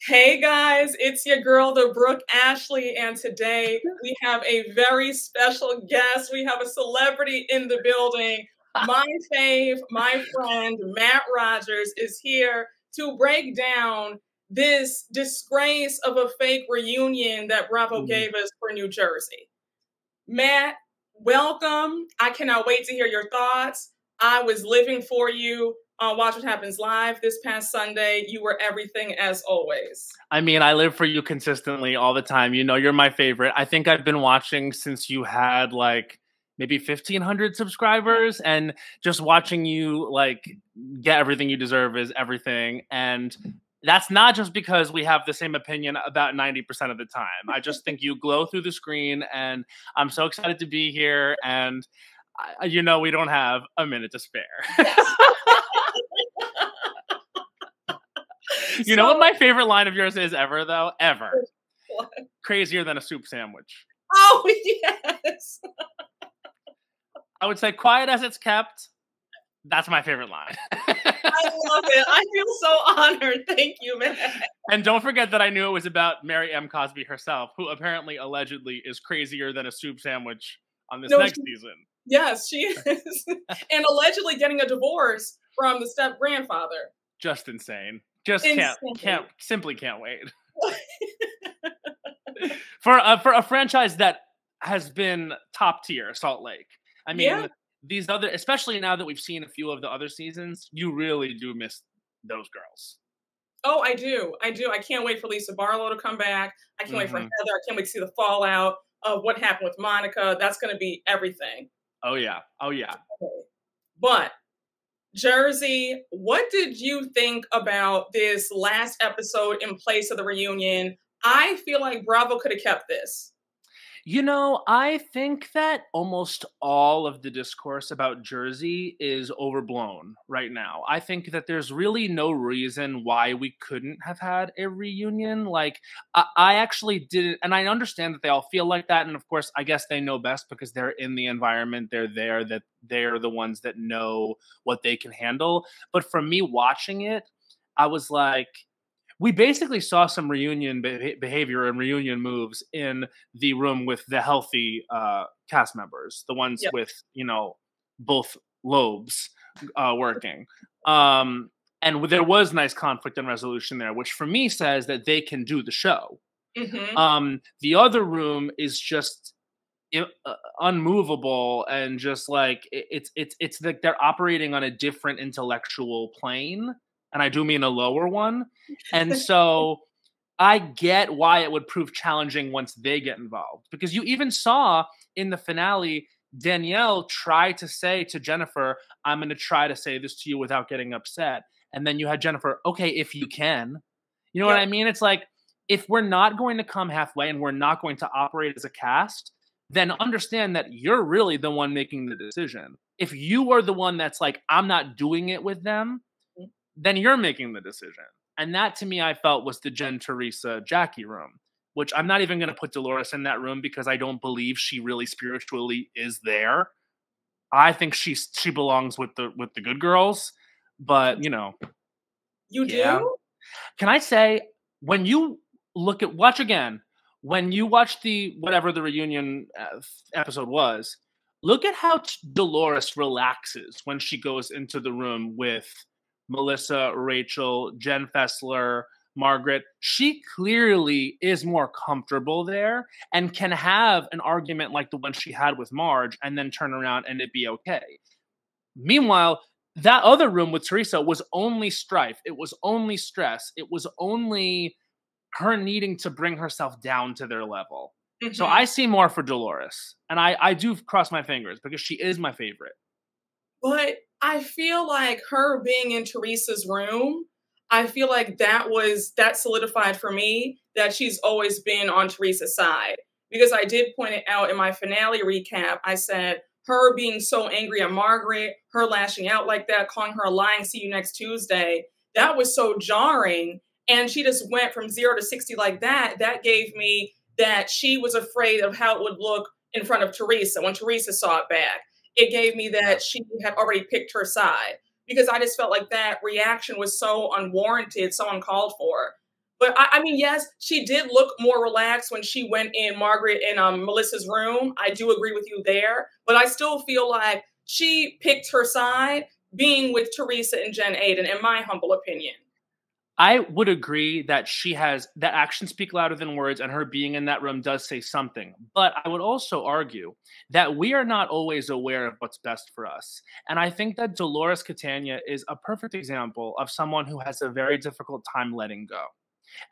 Hey guys, it's your girl, the Brooke Ashley, and today we have a very special guest. We have a celebrity in the building. My fave, my friend, Matt Rogers is here to break down this disgrace of a fake reunion that Bravo gave us for New Jersey. Matt, welcome. I cannot wait to hear your thoughts. I was living for you on Watch What Happens Live this past Sunday. You were everything as always. I mean, I live for you consistently all the time. You know, you're my favorite. I think I've been watching since you had like maybe 1,500 subscribers, and just watching you like get everything you deserve is everything. And that's not just because we have the same opinion about 90% of the time. I just think you glow through the screen, and I'm so excited to be here. And you know, we don't have a minute to spare. Yes. You know what my favorite line of yours is ever, though? Ever. What? Crazier than a soup sandwich. Oh, yes. I would say quiet as it's kept. That's my favorite line. I love it. I feel so honored. Thank you, man. And don't forget that I knew it was about Mary M. Cosby herself, who apparently, allegedly, is crazier than a soup sandwich on this next season. Yes, she is. And allegedly getting a divorce from the step-grandfather. Just insane. Just simply can't wait. For a franchise that has been top tier, Salt Lake. I mean, these other, especially now that we've seen a few of the other seasons, you really do miss those girls. Oh, I do. I can't wait for Lisa Barlow to come back. I can't wait for Heather. I can't wait to see the fallout of what happened with Monica. That's going to be everything. Oh, yeah. Oh, yeah. But Jersey, what did you think about this last episode in place of the reunion? I feel like Bravo could have kept this. You know, I think that almost all of the discourse about Jersey is overblown right now. I think that there's really no reason why we couldn't have had a reunion. Like, I actually didn't, and I understand that they all feel like that. And of course, I guess they know best because they're in the environment. They're there, that they're the ones that know what they can handle. But for me watching it, I was like, we basically saw some reunion behavior and reunion moves in the room with the healthy cast members, the ones with, you know, both lobes working. And there was nice conflict and resolution there, which for me says that they can do the show. The other room is just unmovable, and just like it's like they're operating on a different intellectual plane. And I do mean a lower one. And so I get why it would prove challenging once they get involved. Because you even saw in the finale, Danielle try to say to Jennifer, I'm going to try to say this to you without getting upset. And then you had Jennifer, okay, if you can. You know what I mean? It's like, if we're not going to come halfway and we're not going to operate as a cast, then understand that you're really the one making the decision. If you are the one that's like, I'm not doing it with them, then you're making the decision. And that, to me, I felt was the Jen, Teresa, Jackie room, which I'm not even going to put Dolores in that room because I don't believe she really spiritually is there. I think she belongs with the good girls, but you know. You do? Can I say, when you watch again, when you watch whatever the reunion episode was, look at how Dolores relaxes when she goes into the room with Melissa, Rachel, Jen Fessler, Margaret. She clearly is more comfortable there and can have an argument like the one she had with Marge and then turn around and it be okay. Meanwhile, that other room with Teresa was only strife. It was only stress. It was only her needing to bring herself down to their level. So I see more for Dolores. And I do cross my fingers because she is my favorite. But I feel like her being in Teresa's room, I feel like that solidified for me that she's always been on Teresa's side. Because I did point it out in my finale recap. I said her being so angry at Margaret, her lashing out like that, calling her a lying, see you next Tuesday, that was so jarring. And she just went from 0 to 60 like that. That gave me that she was afraid of how it would look in front of Teresa when Teresa saw it back. It gave me that she had already picked her side, because I just felt like that reaction was so unwarranted, so uncalled for. But I mean, yes, she did look more relaxed when she went in Margaret and Melissa's room. I do agree with you there, but I still feel like she picked her side being with Teresa and Jen Aiden, in my humble opinion. I would agree that she has that actions speak louder than words, and her being in that room does say something. But I would also argue that we are not always aware of what's best for us. And I think that Dolores Catania is a perfect example of someone who has a very difficult time letting go.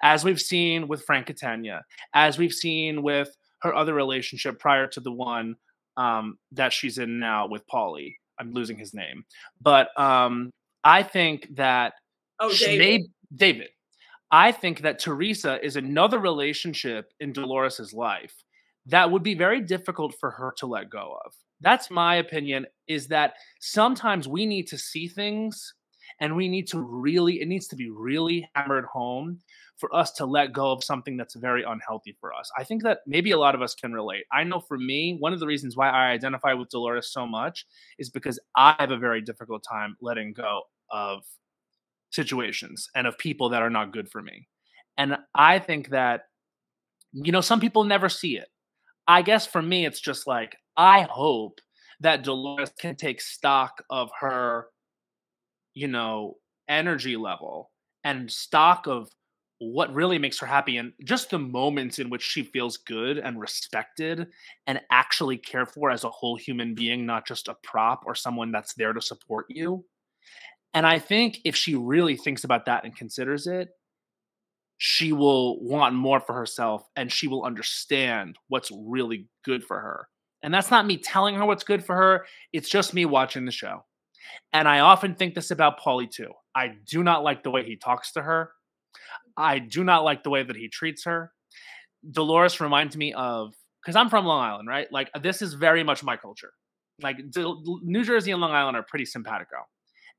As we've seen with Frank Catania, as we've seen with her other relationship prior to the one that she's in now with Paulie. I'm losing his name. But I think that Oh, she David. may David. I think that Teresa is another relationship in Dolores's life that would be very difficult for her to let go of. That's my opinion, is that sometimes we need to see things and we need to really, it needs to be really hammered home for us to let go of something that's very unhealthy for us. I think that maybe a lot of us can relate. I know for me, one of the reasons why I identify with Dolores so much is because I have a very difficult time letting go of situations and of people that are not good for me. And I think that, some people never see it. I guess for me, it's just like, I hope that Dolores can take stock of her, energy level and stock of what really makes her happy and just the moments in which she feels good and respected and actually cared for as a whole human being, not just a prop or someone that's there to support you. And I think if she really thinks about that and considers it, she will want more for herself and she will understand what's really good for her. And that's not me telling her what's good for her. It's just me watching the show. And I often think this about Paulie too. I do not like the way he talks to her. I do not like the way that he treats her. Dolores reminds me of, because I'm from Long Island, right? Like, this is very much my culture. Like, New Jersey and Long Island are pretty simpatico.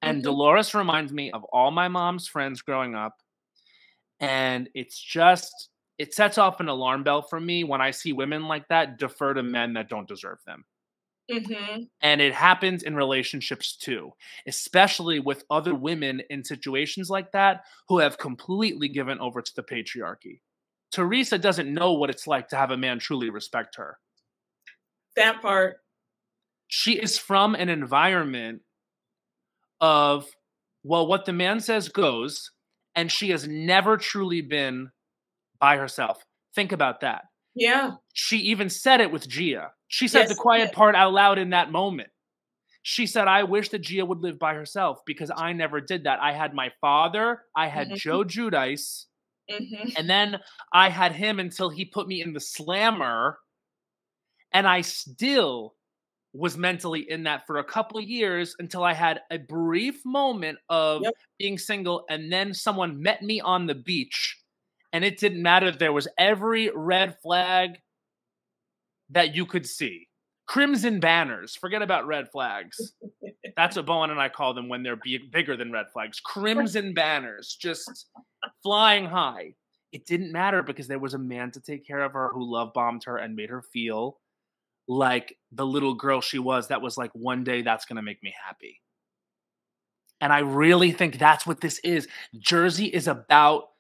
And Mhm. Dolores reminds me of all my mom's friends growing up. And it's just, it sets off an alarm bell for me when I see women like that defer to men that don't deserve them. Mhm. And it happens in relationships too, especially with other women in situations like that who have completely given over to the patriarchy. Teresa doesn't know what it's like to have a man truly respect her. That part. She is from an environment of, well, what the man says goes, and she has never truly been by herself. Think about that. Yeah. She even said it with Gia. She said the Yes. quiet part out loud in that moment. She said, I wish that Gia would live by herself because I never did that. I had my father, I had Mhm. Joe Judice, Mhm. and then I had him until he put me in the slammer, and I still was mentally in that for a couple of years until I had a brief moment of Yep. being single, and then someone met me on the beach, and it didn't matter. There was every red flag that you could see. Crimson banners. Forget about red flags. That's what Bowen and I call them when they're bigger than red flags. Crimson banners just flying high. It didn't matter because there was a man to take care of her who love bombed her and made her feel like the little girl she was that was like, one day that's going to make me happy. And I really think that's what this is. Jersey is about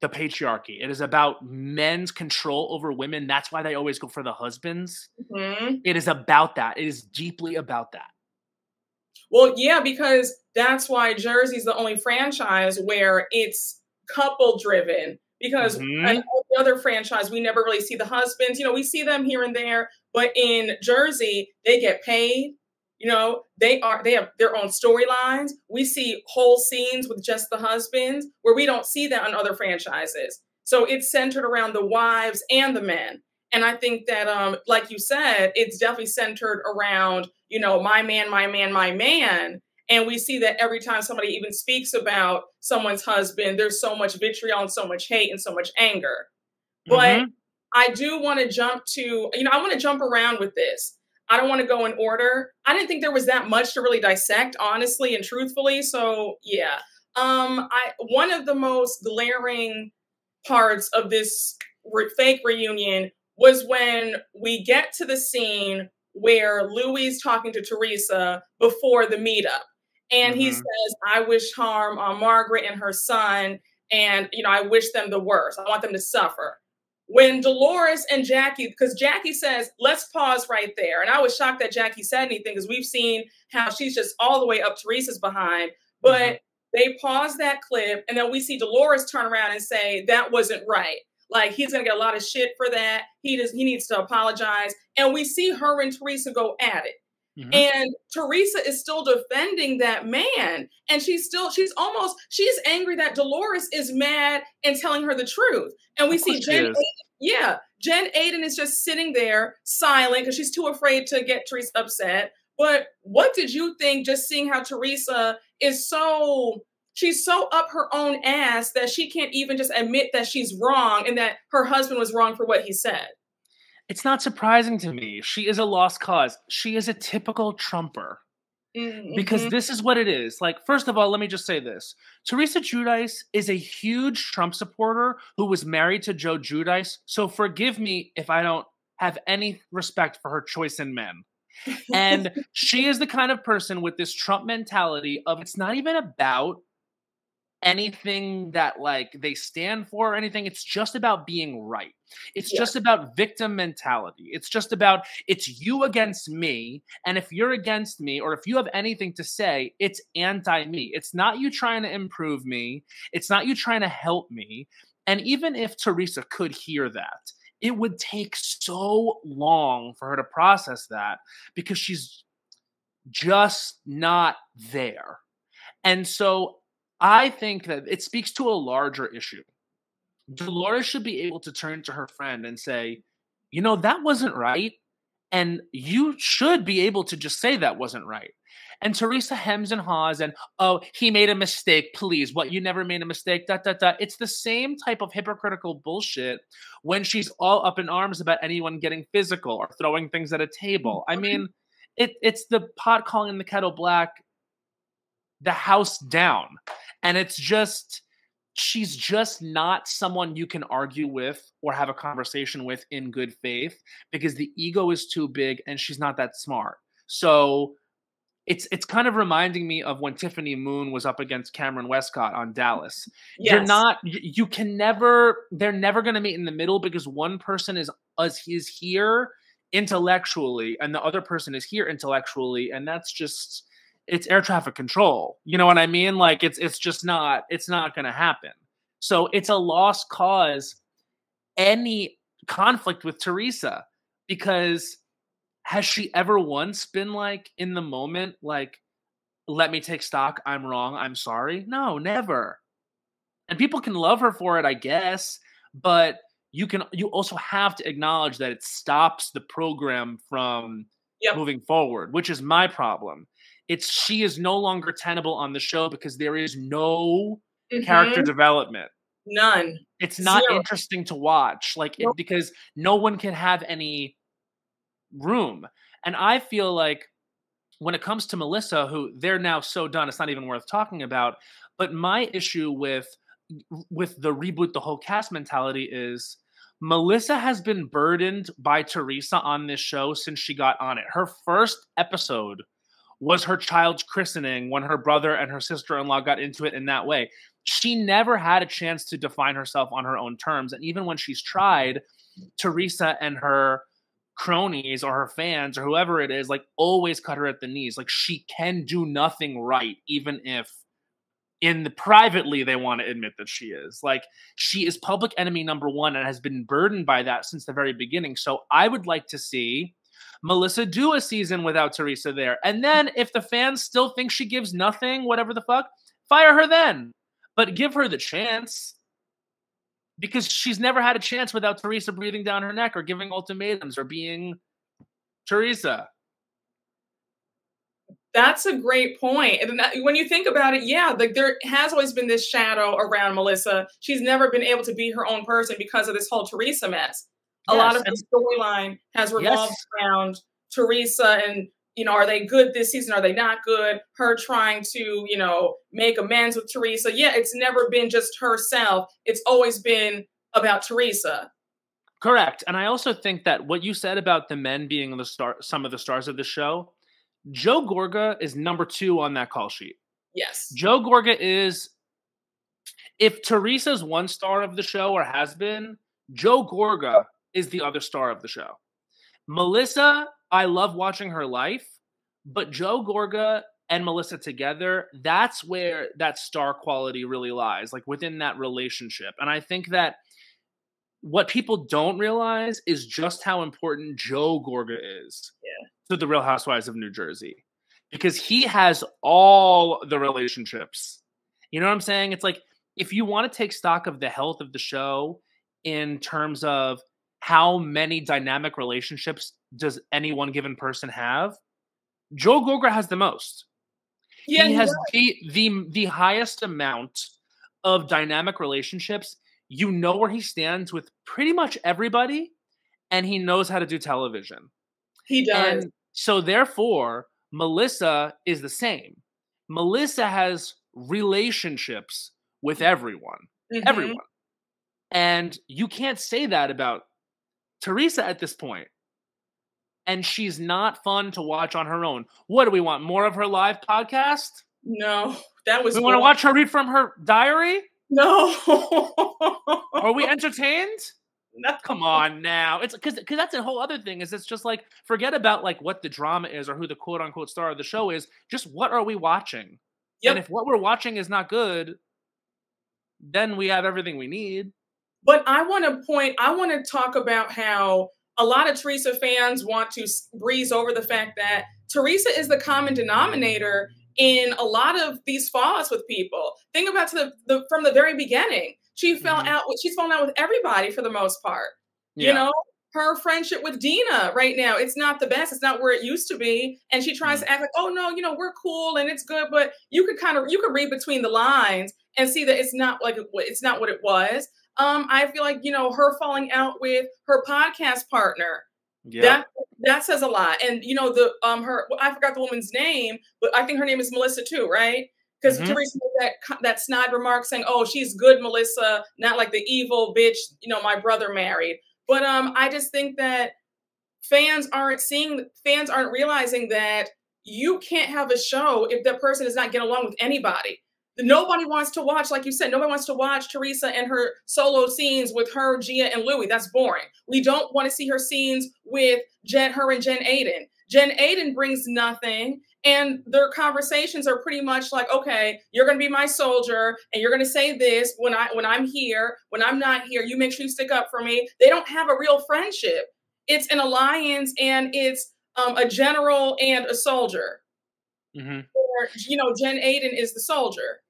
the patriarchy. It is about men's control over women. That's why they always go for the husbands. Mhm. It is about that. It is deeply about that. Well, yeah, because that's why Jersey's the only franchise where it's couple driven. Because in Mhm. all the other franchise, we never really see the husbands. We see them here and there, but in Jersey, they get paid. They have their own storylines. We see whole scenes with just the husbands where we don't see that on other franchises. So it's centered around the wives and the men. And I think that, like you said, it's definitely centered around, my man, my man, my man. And we see that every time somebody even speaks about someone's husband, there's so much vitriol and so much hate and so much anger. But Mhm. I do want to jump to, I want to jump around with this. I don't want to go in order. I didn't think there was that much to really dissect, honestly and truthfully. So yeah. One of the most glaring parts of this fake reunion was when we get to the scene where Louis is talking to Teresa before the meetup. And he Mhm. says, I wish harm on Margaret and her son. and I wish them the worst. I want them to suffer. When Dolores and Jackie, because Jackie says, let's pause right there. And I was shocked that Jackie said anything because we've seen how she's just all the way up Teresa's behind. But they pause that clip, and then we see Dolores turn around and say, that wasn't right. Like, he's going to get a lot of shit for that. He needs to apologize. And we see her and Teresa go at it. And Teresa is still defending that man. And she's angry that Dolores is mad and telling her the truth. And we see Jen Aiden is just sitting there silent because she's too afraid to get Teresa upset. But what did you think, just seeing how Teresa is she's so up her own ass that she can't even just admit that she's wrong and that her husband was wrong for what he said? It's not surprising to me. She is a lost cause. She is a typical Trumper. Because this is what it is. Like, first of all, let me just say this. Teresa Giudice is a huge Trump supporter who was married to Joe Giudice. So forgive me if I don't have any respect for her choice in men. And she is the kind of person with this Trump mentality of, it's not even about anything that like they stand for or anything. It's just about being right. It's just about victim mentality. It's just about, it's you against me. And if you're against me, or if you have anything to say, it's anti-me. It's not you trying to improve me. It's not you trying to help me. And even if Teresa could hear that, it would take so long for her to process that because she's just not there. And so I think that it speaks to a larger issue. Dolores should be able to turn to her friend and say, that wasn't right. And you should be able to just say that wasn't right. And Teresa hems and haws and, oh, he made a mistake. Please, what? You never made a mistake? ... It's the same type of hypocritical bullshit when she's all up in arms about anyone getting physical or throwing things at a table. I mean, it's the pot calling the kettle black, the house down. And it's just, she's just not someone you can argue with or have a conversation with in good faith because the ego is too big and she's not that smart. So it's kind of reminding me of when Tiffany Moon was up against Cameron Westcott on Dallas. They're never going to meet in the middle because one person is here intellectually and the other person is here intellectually. And that's just, it's air traffic control. You know what I mean? Like it's not going to happen. So it's a lost cause, any conflict with Teresa, because has she ever once been like in the moment, like, let me take stock. I'm wrong. I'm sorry. No, never. And people can love her for it, I guess, but you also have to acknowledge that it stops the program from moving forward, which is my problem. She is no longer tenable on the show because there is no character development. None. It's not interesting to watch. Because no one can have any room. And I feel like when it comes to Melissa, who they're now so done, it's not even worth talking about. But my issue with the reboot, the whole cast mentality is Melissa has been burdened by Teresa on this show since she got on it. Her first episode was her child's christening when her brother and her sister-in-law got into it in that way. She never had a chance to define herself on her own terms. And even when she's tried, Teresa and her cronies or her fans or whoever it is, like, always cut her at the knees. Like, she can do nothing right, even if privately they want to admit that she is. Like, she is public enemy number one and has been burdened by that since the very beginning. So I would like to see Melissa do a season without Teresa there. And then if the fans still think she gives nothing, whatever the fuck, fire her then. But give her the chance. Because she's never had a chance without Teresa breathing down her neck or giving ultimatums or being Teresa. That's a great point. And when you think about it, there has always been this shadow around Melissa. She's never been able to be her own person because of this whole Teresa mess. A lot of the storyline has revolved around Teresa and, are they good this season? Are they not good? Her trying to, make amends with Teresa. Yeah, it's never been just herself. It's always been about Teresa. Correct. And I also think that what you said about the men being some of the stars of the show, Joe Gorga is number 2 on that call sheet. Yes. Joe Gorga is If Teresa's one star of the show or has been, Joe Gorga is the other star of the show. Melissa, I love watching her life, but Joe Gorga and Melissa together, that's where that star quality really lies, like within that relationship. And I think that what people don't realize is just how important Joe Gorga is to the Real Housewives of New Jersey, because he has all the relationships. You know what I'm saying? It's like, if you want to take stock of the health of the show in terms of how many dynamic relationships does any one given person have, Joe Gorga has the most. Yeah, he has the highest amount of dynamic relationships. You know where he stands with pretty much everybody, and he knows how to do television. He does. And so therefore, Melissa is the same. Melissa has relationships with everyone. Everyone. And you can't say that about Teresa at this point. And she's not fun to watch on her own. What do we want? More of her live podcast? No, that was. We want to watch her read from her diary? No. Are we entertained? No. Come on now. It's because that's a whole other thing. Is it's just like, forget about like what the drama is or who the quote unquote star of the show is. Just what are we watching? Yep. And if what we're watching is not good, then we have everything we need. But I want to talk about how a lot of Teresa fans want to breeze over the fact that Teresa is the common denominator in a lot of these fallouts with people. Think about from the very beginning. She's fallen out with everybody for the most part. Yeah. You know, her friendship with Dina right now, it's not the best. It's not where it used to be. And she tries to act like, oh no, you know, we're cool and it's good. But you could read between the lines and see that it's not what it was. I feel like, you know, her falling out with her podcast partner, that says a lot. And, you know, I forgot the woman's name, but I think her name is Melissa too, right? Because Teresa made that snide remark saying, oh, she's good, Melissa, not like the evil bitch, you know, my brother married. But I just think that fans aren't realizing that you can't have a show if that person is not getting along with anybody. Nobody wants to watch, like you said, nobody wants to watch Teresa and her solo scenes with her, Gia, and Louis. That's boring. We don't want to see her scenes with her and Jen Aiden. Jen Aiden brings nothing, and their conversations are pretty much like, okay, you're going to be my soldier, and you're going to say this when I'm here. When I'm not here, you make sure you stick up for me. They don't have a real friendship. It's an alliance, and it's a general and a soldier. Or, you know, Jen Aiden is the soldier.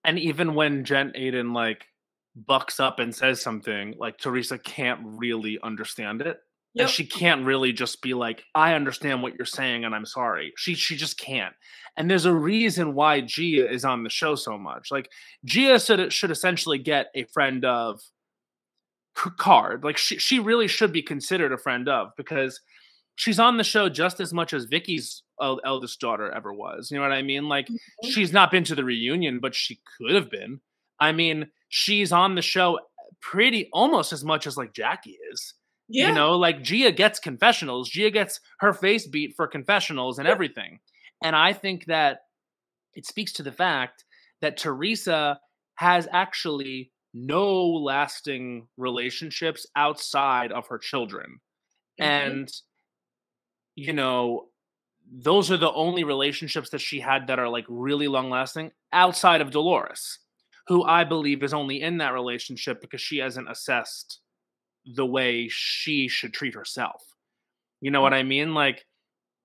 And even when Jen Aiden like bucks up and says something, like Teresa can't really understand it. Yep. And she can't really just be like, I understand what you're saying and I'm sorry. She just can't. And there's a reason why Gia is on the show so much. Like Gia should essentially get a friend of card. Like she really should be considered a friend of, because she's on the show just as much as Vicky's eldest daughter ever was. You know what I mean? Like, she's not been to the reunion, but she could have been. I mean, she's on the show pretty almost as much as like Jackie is. Yeah. You know, like Gia gets confessionals. Gia gets her face beat for confessionals and everything. And I think that it speaks to the fact that Teresa has actually no lasting relationships outside of her children. And, you know, those are the only relationships that she had that are like really long lasting outside of Dolores, who I believe is only in that relationship because she hasn't assessed the way she should treat herself. You know what I mean? Like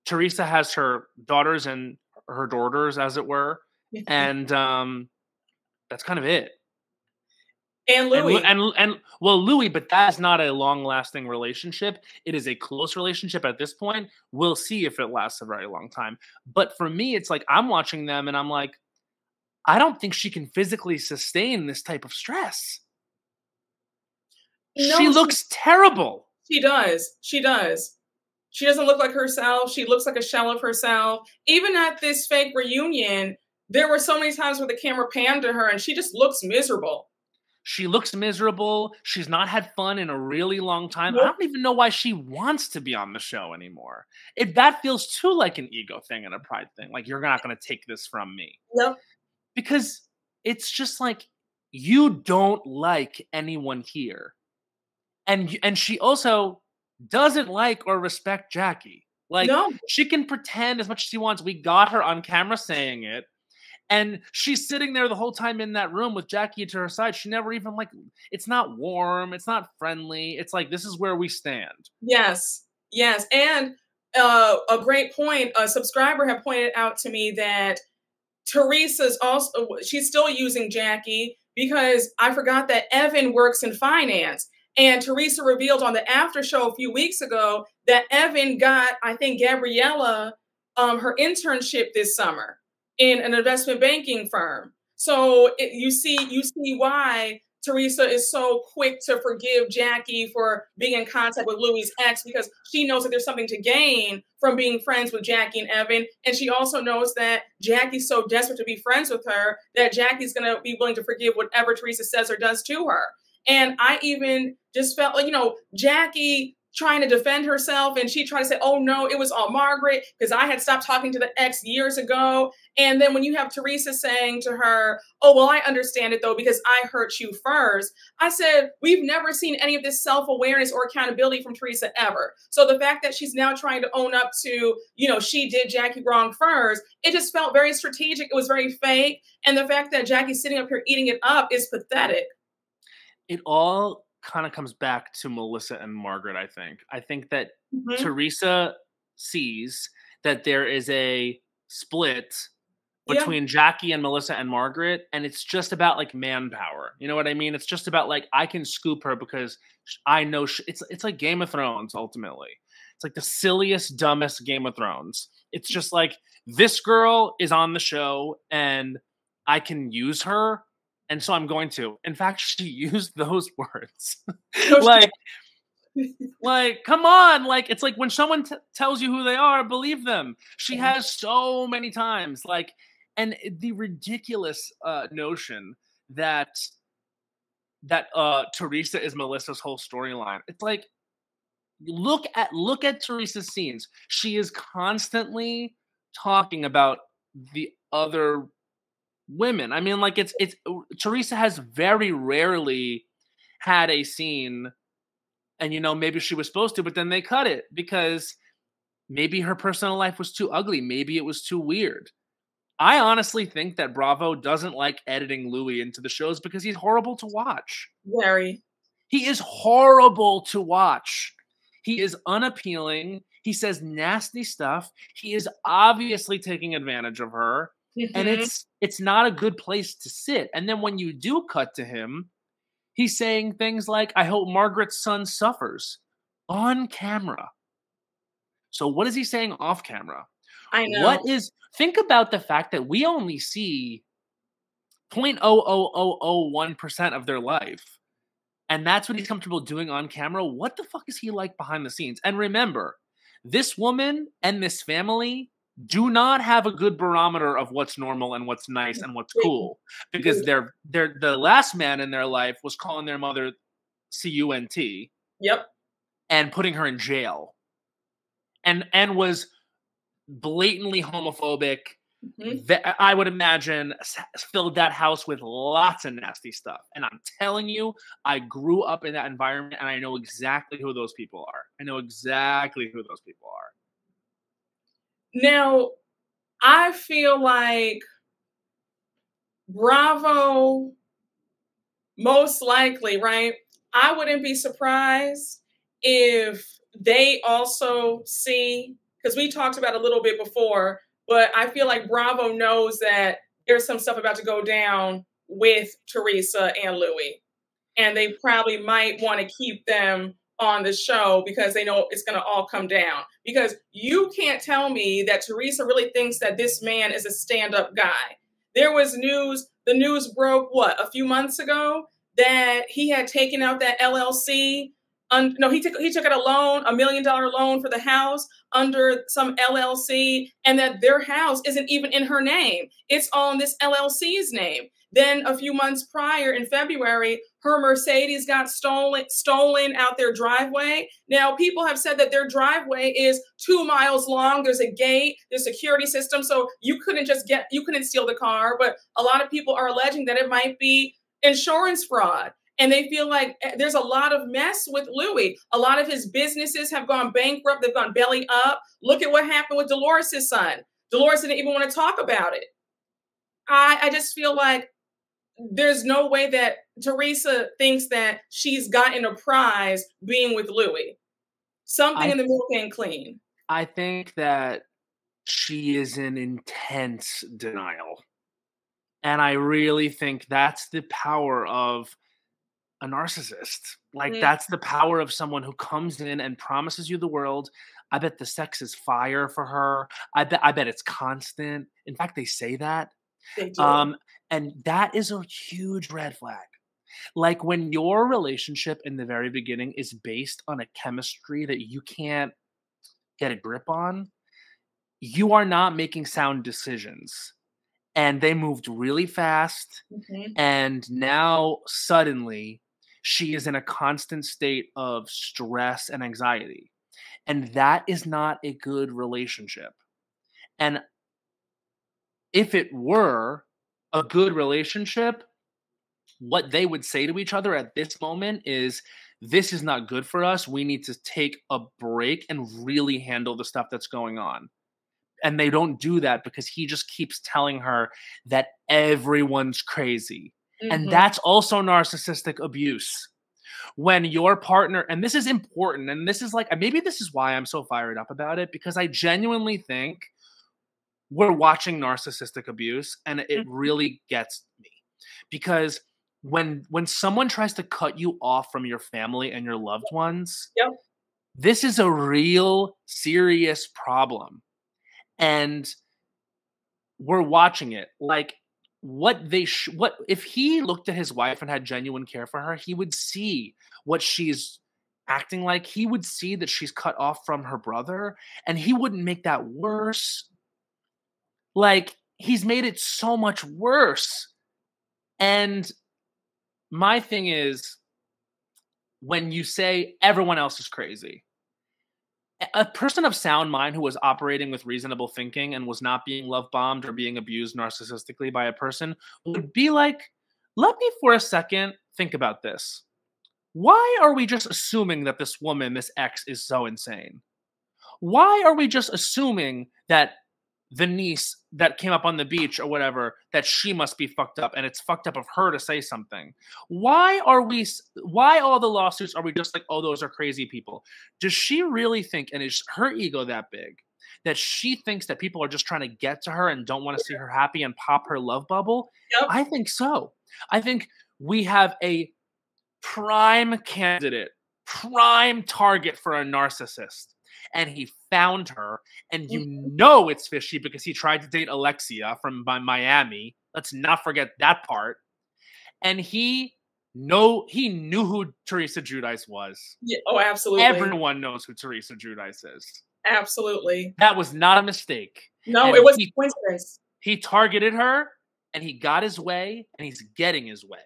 Teresa has her daughters and her daughters, as it were. And that's kind of it. And Louis. And Louis, but that's not a long-lasting relationship. It is a close relationship at this point. We'll see if it lasts a very long time. But for me, it's like I'm watching them and I'm like, I don't think she can physically sustain this type of stress. No, she looks terrible. She does. She does. She doesn't look like herself. She looks like a shell of herself. Even at this fake reunion, there were so many times where the camera panned to her and she just looks miserable. She looks miserable. She's not had fun in a really long time. Nope. I don't even know why she wants to be on the show anymore. That feels too like an ego thing and a pride thing. Like, you're not going to take this from me. Nope. Because it's just like, you don't like anyone here. And she also doesn't like or respect Jackie. Like, No. she can pretend as much as she wants. We got her on camera saying it. And she's sitting there the whole time in that room with Jackie to her side. She never even, like, it's not warm. It's not friendly. It's like, this is where we stand. Yes. Yes. And a great point. A subscriber had pointed out to me that Teresa's also, she's still using Jackie because I forgot that Evan works in finance. And Teresa revealed on the after show a few weeks ago that Evan got, I think, Gabriella her internship this summer in an investment banking firm. So you see why Teresa is so quick to forgive Jackie for being in contact with Louis' ex, because she knows that there's something to gain from being friends with Jackie and Evan. And she also knows that Jackie's so desperate to be friends with her that Jackie's going to be willing to forgive whatever Teresa says or does to her. And I even just felt like, Jackie trying to defend herself, and she tried to say, oh no, it was all Margaret because I had stopped talking to the ex years ago. And then when you have Teresa saying to her, oh, well, I understand it though, because I hurt you first. I said, we've never seen any of this self-awareness or accountability from Teresa ever. So the fact that she's now trying to own up to, she did Jackie wrong first, it just felt very strategic. It was very fake. And the fact that Jackie's sitting up here eating it up is pathetic. It all kind of comes back to Melissa and Margaret, I think. I think that Teresa sees that there is a split between Jackie and Melissa and Margaret, and it's just about, like, manpower. You know what I mean? It's just about, like, I can scoop her because I know it's like Game of Thrones, ultimately. It's like the silliest, dumbest Game of Thrones. It's just like, this girl is on the show, and I can use her, and so I'm going to. In fact, she used those words. like, come on. Like, it's like when someone tells you who they are, believe them. She has so many times. Like, and the ridiculous notion that Teresa is Melissa's whole storyline. It's like, look at Teresa's scenes. She is constantly talking about the other women. I mean, like, it's Teresa has very rarely had a scene, and maybe she was supposed to, but then they cut it because maybe her personal life was too ugly. Maybe it was too weird. I honestly think that Bravo doesn't like editing Louis into the shows because he's horrible to watch. Very. He is horrible to watch. He is unappealing. He says nasty stuff. He is obviously taking advantage of her. And it's not a good place to sit. And then when you do cut to him, he's saying things like, I hope Margaret's son suffers on camera. So what is he saying off camera? I know. Think about the fact that we only see 0.00001% of their life. And that's what he's comfortable doing on camera. What the fuck is he like behind the scenes? And remember, this woman and this family do not have a good barometer of what's normal and what's nice and what's cool, because the last man in their life was calling their mother cunt. Yep. And putting her in jail, and was blatantly homophobic. I would imagine filled that house with lots of nasty stuff. And I'm telling you, I grew up in that environment, and I know exactly who those people are. Now, I feel like Bravo, most likely, right? I wouldn't be surprised if they also see, because we talked about it a little bit before, but I feel like Bravo knows that there's some stuff about to go down with Teresa and Louis. And they probably might want to keep them on the show because they know it's going to all come down. Because you can't tell me that Teresa really thinks that this man is a stand-up guy. There was the news broke, a few months ago, that he had taken out that LLC. He took out a loan, $1 million loan for the house under some LLC, and that their house isn't even in her name. It's all in this LLC's name. Then a few months prior, in February, her Mercedes got stolen out their driveway. Now, people have said that their driveway is 2 miles long. There's a gate, there's a security system, so you couldn't steal the car. But a lot of people are alleging that it might be insurance fraud. And they feel like there's a lot of mess with Louis. A lot of his businesses have gone bankrupt. They've gone belly up. Look at what happened with Dolores' son. Dolores didn't even want to talk about it. I just feel like there's no way that Teresa thinks that she's gotten a prize being with Louis. Something in the milk ain't clean. I think that she is in intense denial. And I really think that's the power of a narcissist. Like, that's the power of someone who comes in and promises you the world. I bet the sex is fire for her. I bet it's constant. In fact, they say that. They do. And that is a huge red flag. Like, when your relationship in the very beginning is based on a chemistry that you can't get a grip on, you are not making sound decisions. And they moved really fast. And now suddenly she is in a constant state of stress and anxiety. And that is not a good relationship. And if it were a good relationship, what they would say to each other at this moment is, this is not good for us. We need to take a break and really handle the stuff that's going on. And they don't do that because he just keeps telling her that everyone's crazy. And that's also narcissistic abuse. When your partner, and this is important, and this is like, maybe this is why I'm so fired up about it, because I genuinely think we're watching narcissistic abuse, and it really gets me. Because when someone tries to cut you off from your family and your loved ones, this is a real serious problem. And we're watching it. Like, what if he looked at his wife and had genuine care for her, he would see what she's acting like. He would see that she's cut off from her brother, and he wouldn't make that worse. Like, he's made it so much worse. And my thing is, when you say everyone else is crazy, a person of sound mind who was operating with reasonable thinking and was not being love bombed or being abused narcissistically by a person would be like, let me for a second think about this. Why are we just assuming that this woman, this ex, is so insane? Why are we just assuming that the niece that came up on the beach or whatever, that she must be fucked up, and it's fucked up of her to say something? Why all the lawsuits are we just like, oh, those are crazy people? Does she really think, and is her ego that big, that she thinks that people are just trying to get to her and don't want to see her happy and pop her love bubble? I think so. I think we have a prime candidate, prime target for a narcissist. And he found her, and you know it's fishy because he tried to date Alexia from Miami. Let's not forget that part. And he knew who Teresa Giudice was. Yeah. Oh, absolutely. Everyone knows who Teresa Giudice is. Absolutely. That was not a mistake. No, and it was a coincidence. He targeted her, and he got his way, and he's getting his way.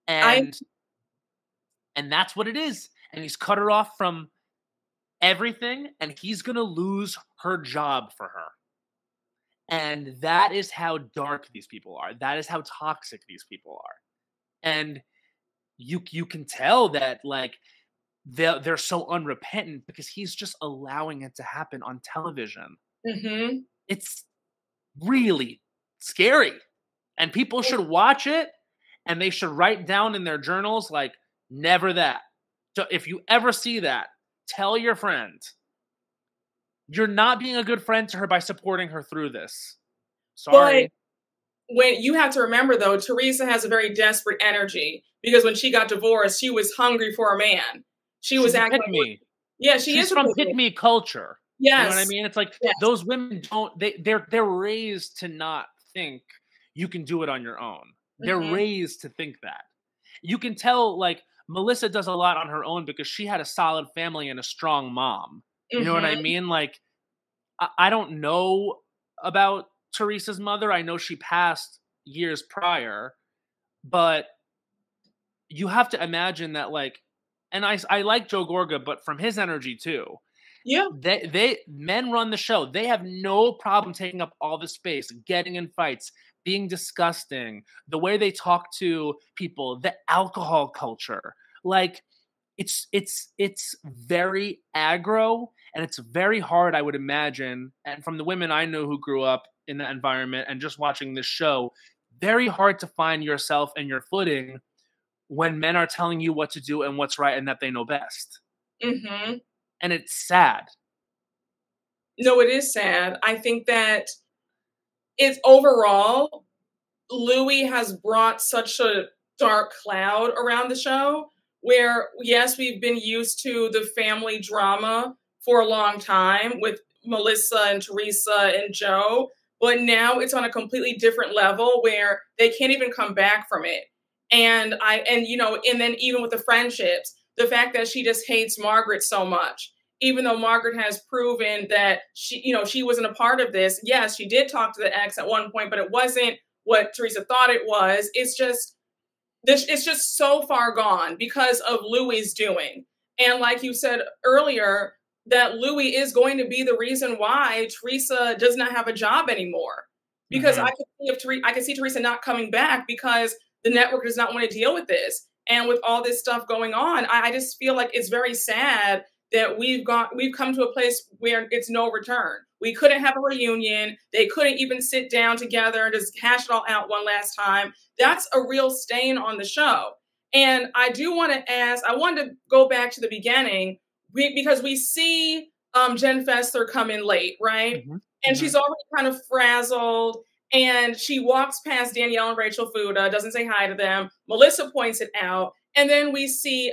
And that's what it is. And he's cut her off from everything, and he's going to lose her job for her. And that is how dark these people are. That is how toxic these people are. And you can tell that, like, they're so unrepentant because he's just allowing it to happen on television. It's really scary. And people should watch it, and they should write down in their journals, like, never that. So if you ever see that, tell your friend. You're not being a good friend to her by supporting her through this. Sorry. But when you have to remember, though, Teresa has a very desperate energy, because when she got divorced, she was hungry for a man. She's acting pick me. Yeah, she's from pick me culture. Yes. You know what I mean? It's like those women they're raised to not think you can do it on your own. They're raised to think that. You can tell, like, Melissa does a lot on her own because she had a solid family and a strong mom. You know what I mean? Like, I don't know about Teresa's mother. I know she passed years prior, but you have to imagine that, like, and I like Joe Gorga, but from his energy too. Yeah. Men run the show. They have no problem taking up all the space, getting in fights, being disgusting, the way they talk to people, the alcohol culture. Like it's very aggro, and it's very hard, I would imagine, and from the women I know who grew up in that environment and just watching this show, very hard to find yourself and your footing when men are telling you what to do and what's right and that they know best. Mhm. And it's sad. No, it is sad. I think that it's overall, Louis has brought such a dark cloud around the show where, yes, we've been used to the family drama for a long time with Melissa and Teresa and Joe, but now it's on a completely different level where they can't even come back from it. And then even with the friendships, the fact that she just hates Margaret so much, even though Margaret has proven that she wasn't a part of this. Yes, she did talk to the ex at one point, but it wasn't what Teresa thought it was. It's just so far gone because of Louis' doing. And like you said earlier, that Louis is going to be the reason why Teresa does not have a job anymore. Because Mhm. I could see Teresa not coming back because the network does not want to deal with this. And with all this stuff going on, I just feel like it's very sad that we've come to a place where it's no return. We couldn't have a reunion. They couldn't even sit down together and just hash it all out one last time. That's a real stain on the show. And I do want to ask, I wanted to go back to the beginning because we see Jen Fessler come in late, right? Mhm. And Mhm. she's already kind of frazzled. And she walks past Danielle and Rachel Fuda, doesn't say hi to them. Melissa points it out. And then we see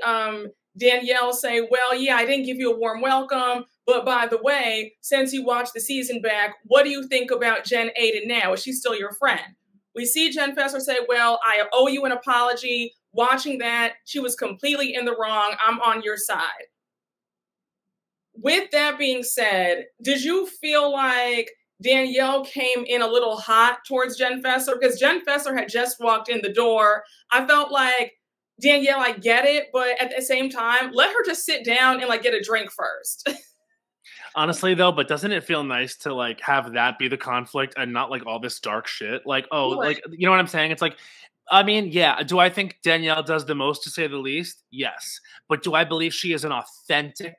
Danielle say, well, yeah, I didn't give you a warm welcome. But by the way, since you watched the season back, what do you think about Jen Aiden now? Is she still your friend? We see Jen Fessler say, well, I owe you an apology. Watching that, she was completely in the wrong. I'm on your side. With that being said, did you feel like Danielle came in a little hot towards Jen Fessler? Because Jen Fessler had just walked in the door. I felt like, Danielle, I get it, but at the same time, let her just sit down and like get a drink first. Honestly though, but doesn't it feel nice to like have that be the conflict and not like all this dark shit? Like, oh, Right. like you know what I'm saying? It's like, I mean, yeah, do I think Danielle does the most to say the least? Yes. But do I believe she is an authentic,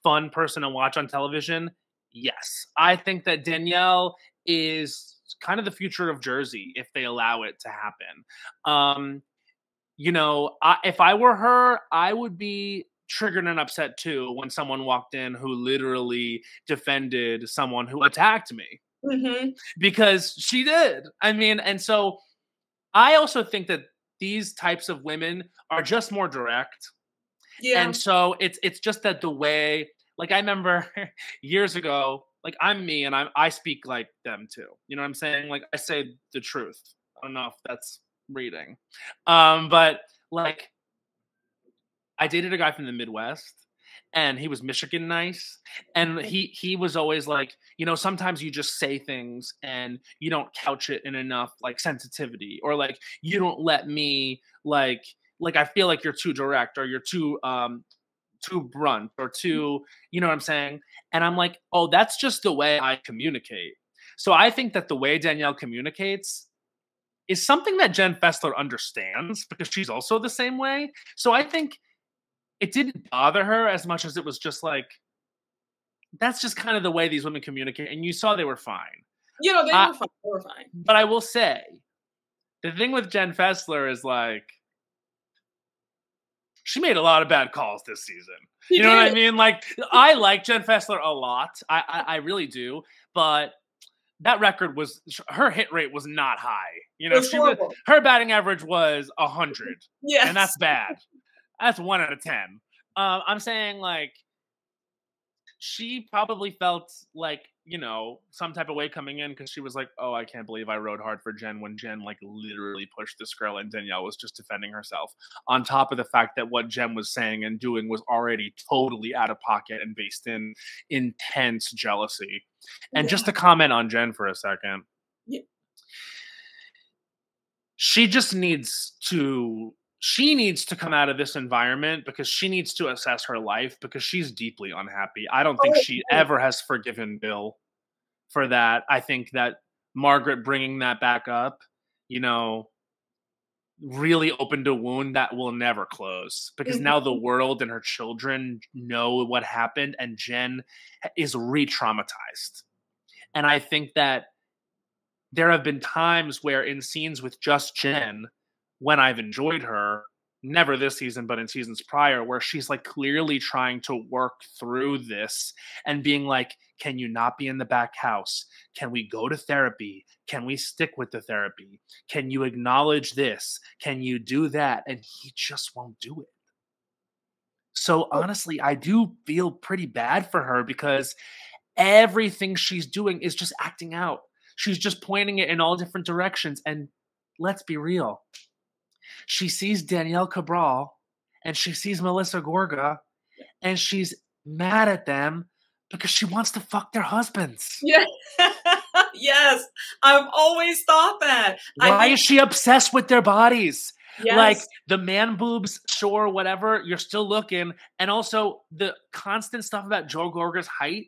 fun person to watch on television? Yes. I think that Danielle is kind of the future of Jersey if they allow it to happen. Um, if I were her, I would be triggered and upset too when someone walked in who literally defended someone who attacked me Mm-hmm. because she did. I mean, and so I also think that these types of women are just more direct. And Yeah. so it's just that the way, like I remember years ago, like I'm me and I speak like them too. You know what I'm saying? Like I say the truth. I don't know if that's reading. But like I dated a guy from the Midwest and he was Michigan nice. And he was always like, sometimes you just say things and you don't couch it in enough like sensitivity, or like you don't let me like I feel like you're too direct, or you're too blunt, or too, you know what I'm saying? And I'm like, oh, that's just the way I communicate. So I think that the way Danielle communicates is something that Jen Fessler understands because she's also the same way. So I think it didn't bother her as much as it was just like, that's just kind of the way these women communicate. And you saw they were fine. They Uh, were fine. They were fine. but I will say, the thing with Jen Fessler is like, she made a lot of bad calls this season. She You know what I did. mean? Like, I like Jen Fessler a lot. I really do. But that record was, her hit rate was not high. It was horrible. Her batting average was 100, and Yes. that's bad. That's 1 out of 10. I'm saying like she probably felt like, some type of way coming in because she was like, oh, I can't believe I rode hard for Jen when Jen like literally pushed this girl and Danielle was just defending herself. On top of the fact that what Jen was saying and doing was already totally out of pocket and based in intense jealousy. And just Yeah. to comment on Jen for a second, Yeah. she just needs to come out of this environment because she needs to assess her life because she's deeply unhappy. I don't think Oh, she yeah. ever has forgiven Bill for that. I think that Margaret bringing that back up, you know, really opened a wound that will never close because now the Mhm. world and her children know what happened, and Jen is re-traumatized. And I think that there have been times where in scenes with just Jen, when I've enjoyed her, never this season, but in seasons prior, where she's like clearly trying to work through this and being like, can you not be in the back house? Can we go to therapy? Can we stick with the therapy? Can you acknowledge this? Can you do that? And he just won't do it. So honestly, I do feel pretty bad for her because everything she's doing is just acting out. She's just pointing it in all different directions. And let's be real. She sees Danielle Cabral and she sees Melissa Gorga and she's mad at them because she wants to fuck their husbands. Yeah. Yes. I've always thought that. I Why think is she obsessed with their bodies? Like yes. the man boobs, sure, whatever, you're still looking. And also the constant stuff about Joe Gorga's height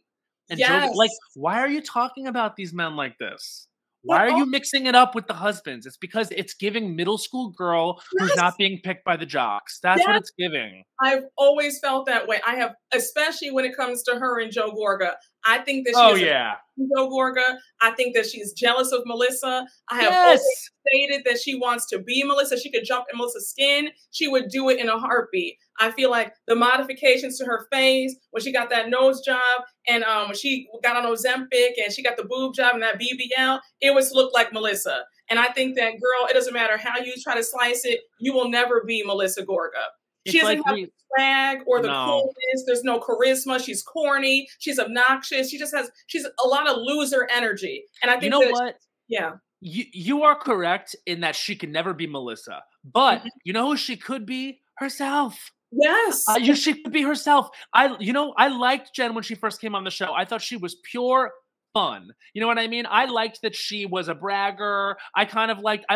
and Joe, like, Yes. why are you talking about these men like this? Why But are oh you mixing it up with the husbands? It's because it's giving middle school girl who's not yes. being picked by the jocks. That's what Yes. it's giving. I've always felt that way. I have, especially when it comes to her and Joe Gorga. I think that she Oh is a yeah. Joe Gorga. I think that she's jealous of Melissa. I have always Yes. stated that she wants to be Melissa. She could jump in Melissa's skin. She would do it in a heartbeat. I feel like the modifications to her face, when she got that nose job, and when she got on Ozempic, and she got the boob job and that BBL, it was look like Melissa. And I think that girl, it doesn't matter how you try to slice it, you will never be Melissa Gorga. She It's doesn't like have the swag or the no. coolness. There's no charisma. She's corny. She's obnoxious. She's a lot of loser energy. And I You think know that, what? yeah. You are correct in that she can never be Melissa. But Mhm. you know who she could be? Herself. Yes. She could be herself. I liked Jen when she first came on the show. I thought she was pure fun. You know what I mean? I liked that she was a bragger. I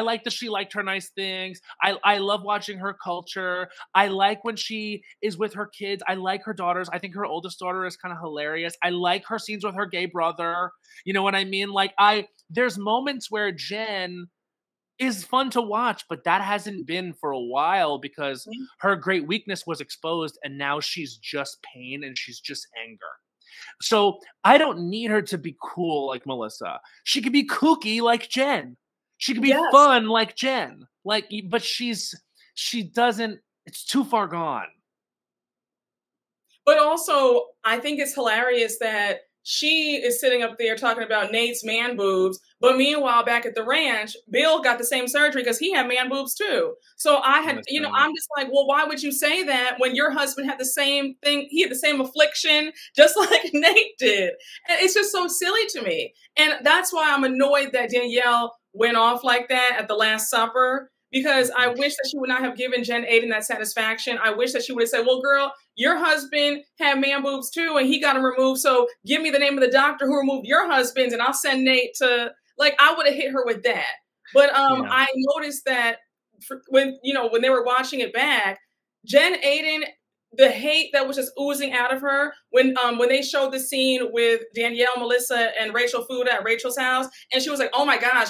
liked that she liked her nice things. I love watching her culture. I like when she is with her kids. I like her daughters. I think her oldest daughter is kind of hilarious. I like her scenes with her gay brother. You know what I mean? There's moments where Jen is fun to watch, but that hasn't been for a while because Mhm. her great weakness was exposed and now she's just pain and she's just anger. So I don't need her to be cool like Melissa. She could be kooky like Jen. She could be Yes. fun like Jen. But she doesn't, it's too far gone. But also, I think it's hilarious that she is sitting up there talking about Nate's man boobs, but meanwhile, back at the ranch, Bill got the same surgery because he had man boobs too. So Listen, I'm just like, well, why would you say that when your husband had the same thing? He had the same affliction, just like Nate did. And it's just so silly to me. And that's why I'm annoyed that Danielle went off like that at the Last Supper. Because I mhm. wish that she would not have given Jen Aiden that satisfaction. I wish that she would have said, well, girl, your husband had man boobs too, and he got them removed. So give me the name of the doctor who removed your husband's, and I'll send Nate to. Like, I would have hit her with that. But Yeah. I noticed that when they were watching it back, Jen Aiden, the hate that was just oozing out of her when they showed the scene with Danielle, Melissa, and Rachel Fuda at Rachel's house, and she was like, "Oh my gosh,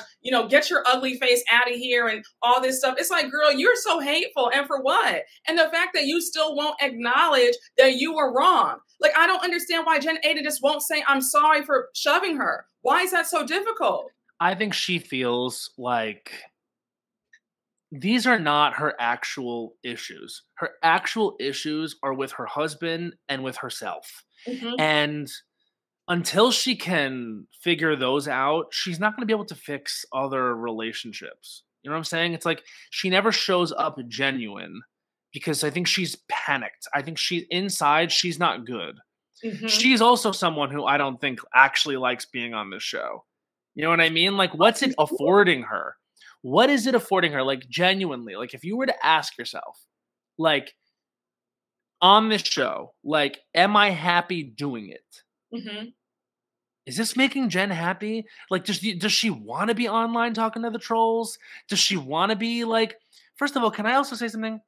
get your ugly face out of here," and all this stuff. It's like, girl, you're so hateful, and for what? And the fact that you still won't acknowledge that you were wrong. Like, I don't understand why Jen Aiden just won't say, "I'm sorry for shoving her." Why is that so difficult? I think she feels like these are not her actual issues. Her actual issues are with her husband and with herself. Hmm. And until she can figure those out, she's not going to be able to fix other relationships. You know what I'm saying? It's like she never shows up genuine because I think she's panicked. I think she's not good. Hmm. She's also someone who I don't think actually likes being on this show. You know what I mean? Like, what's it affording her? What is it affording her? Like, genuinely, like, if you were to ask yourself, like, on this show, like, am I happy doing it? Hmm. Is this making Jen happy? Like, does she want to be online talking to the trolls? Does she want to be like? First of all, can I also say something?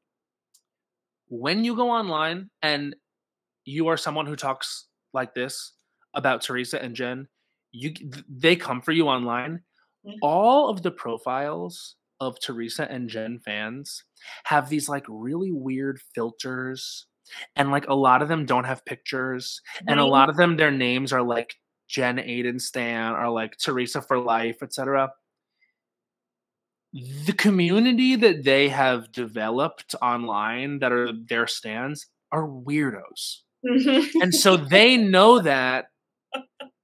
When you go online and you are someone who talks like this about Teresa and Jen, they come for you online. all of the profiles of Teresa and Jen fans have these like really weird filters, and like a lot of them don't have pictures, and a Mhm. lot of them their names are like Jen Aiden Stan or like Teresa for life, etc. The community that they have developed online that are their stans are weirdos. And Mhm. so they know that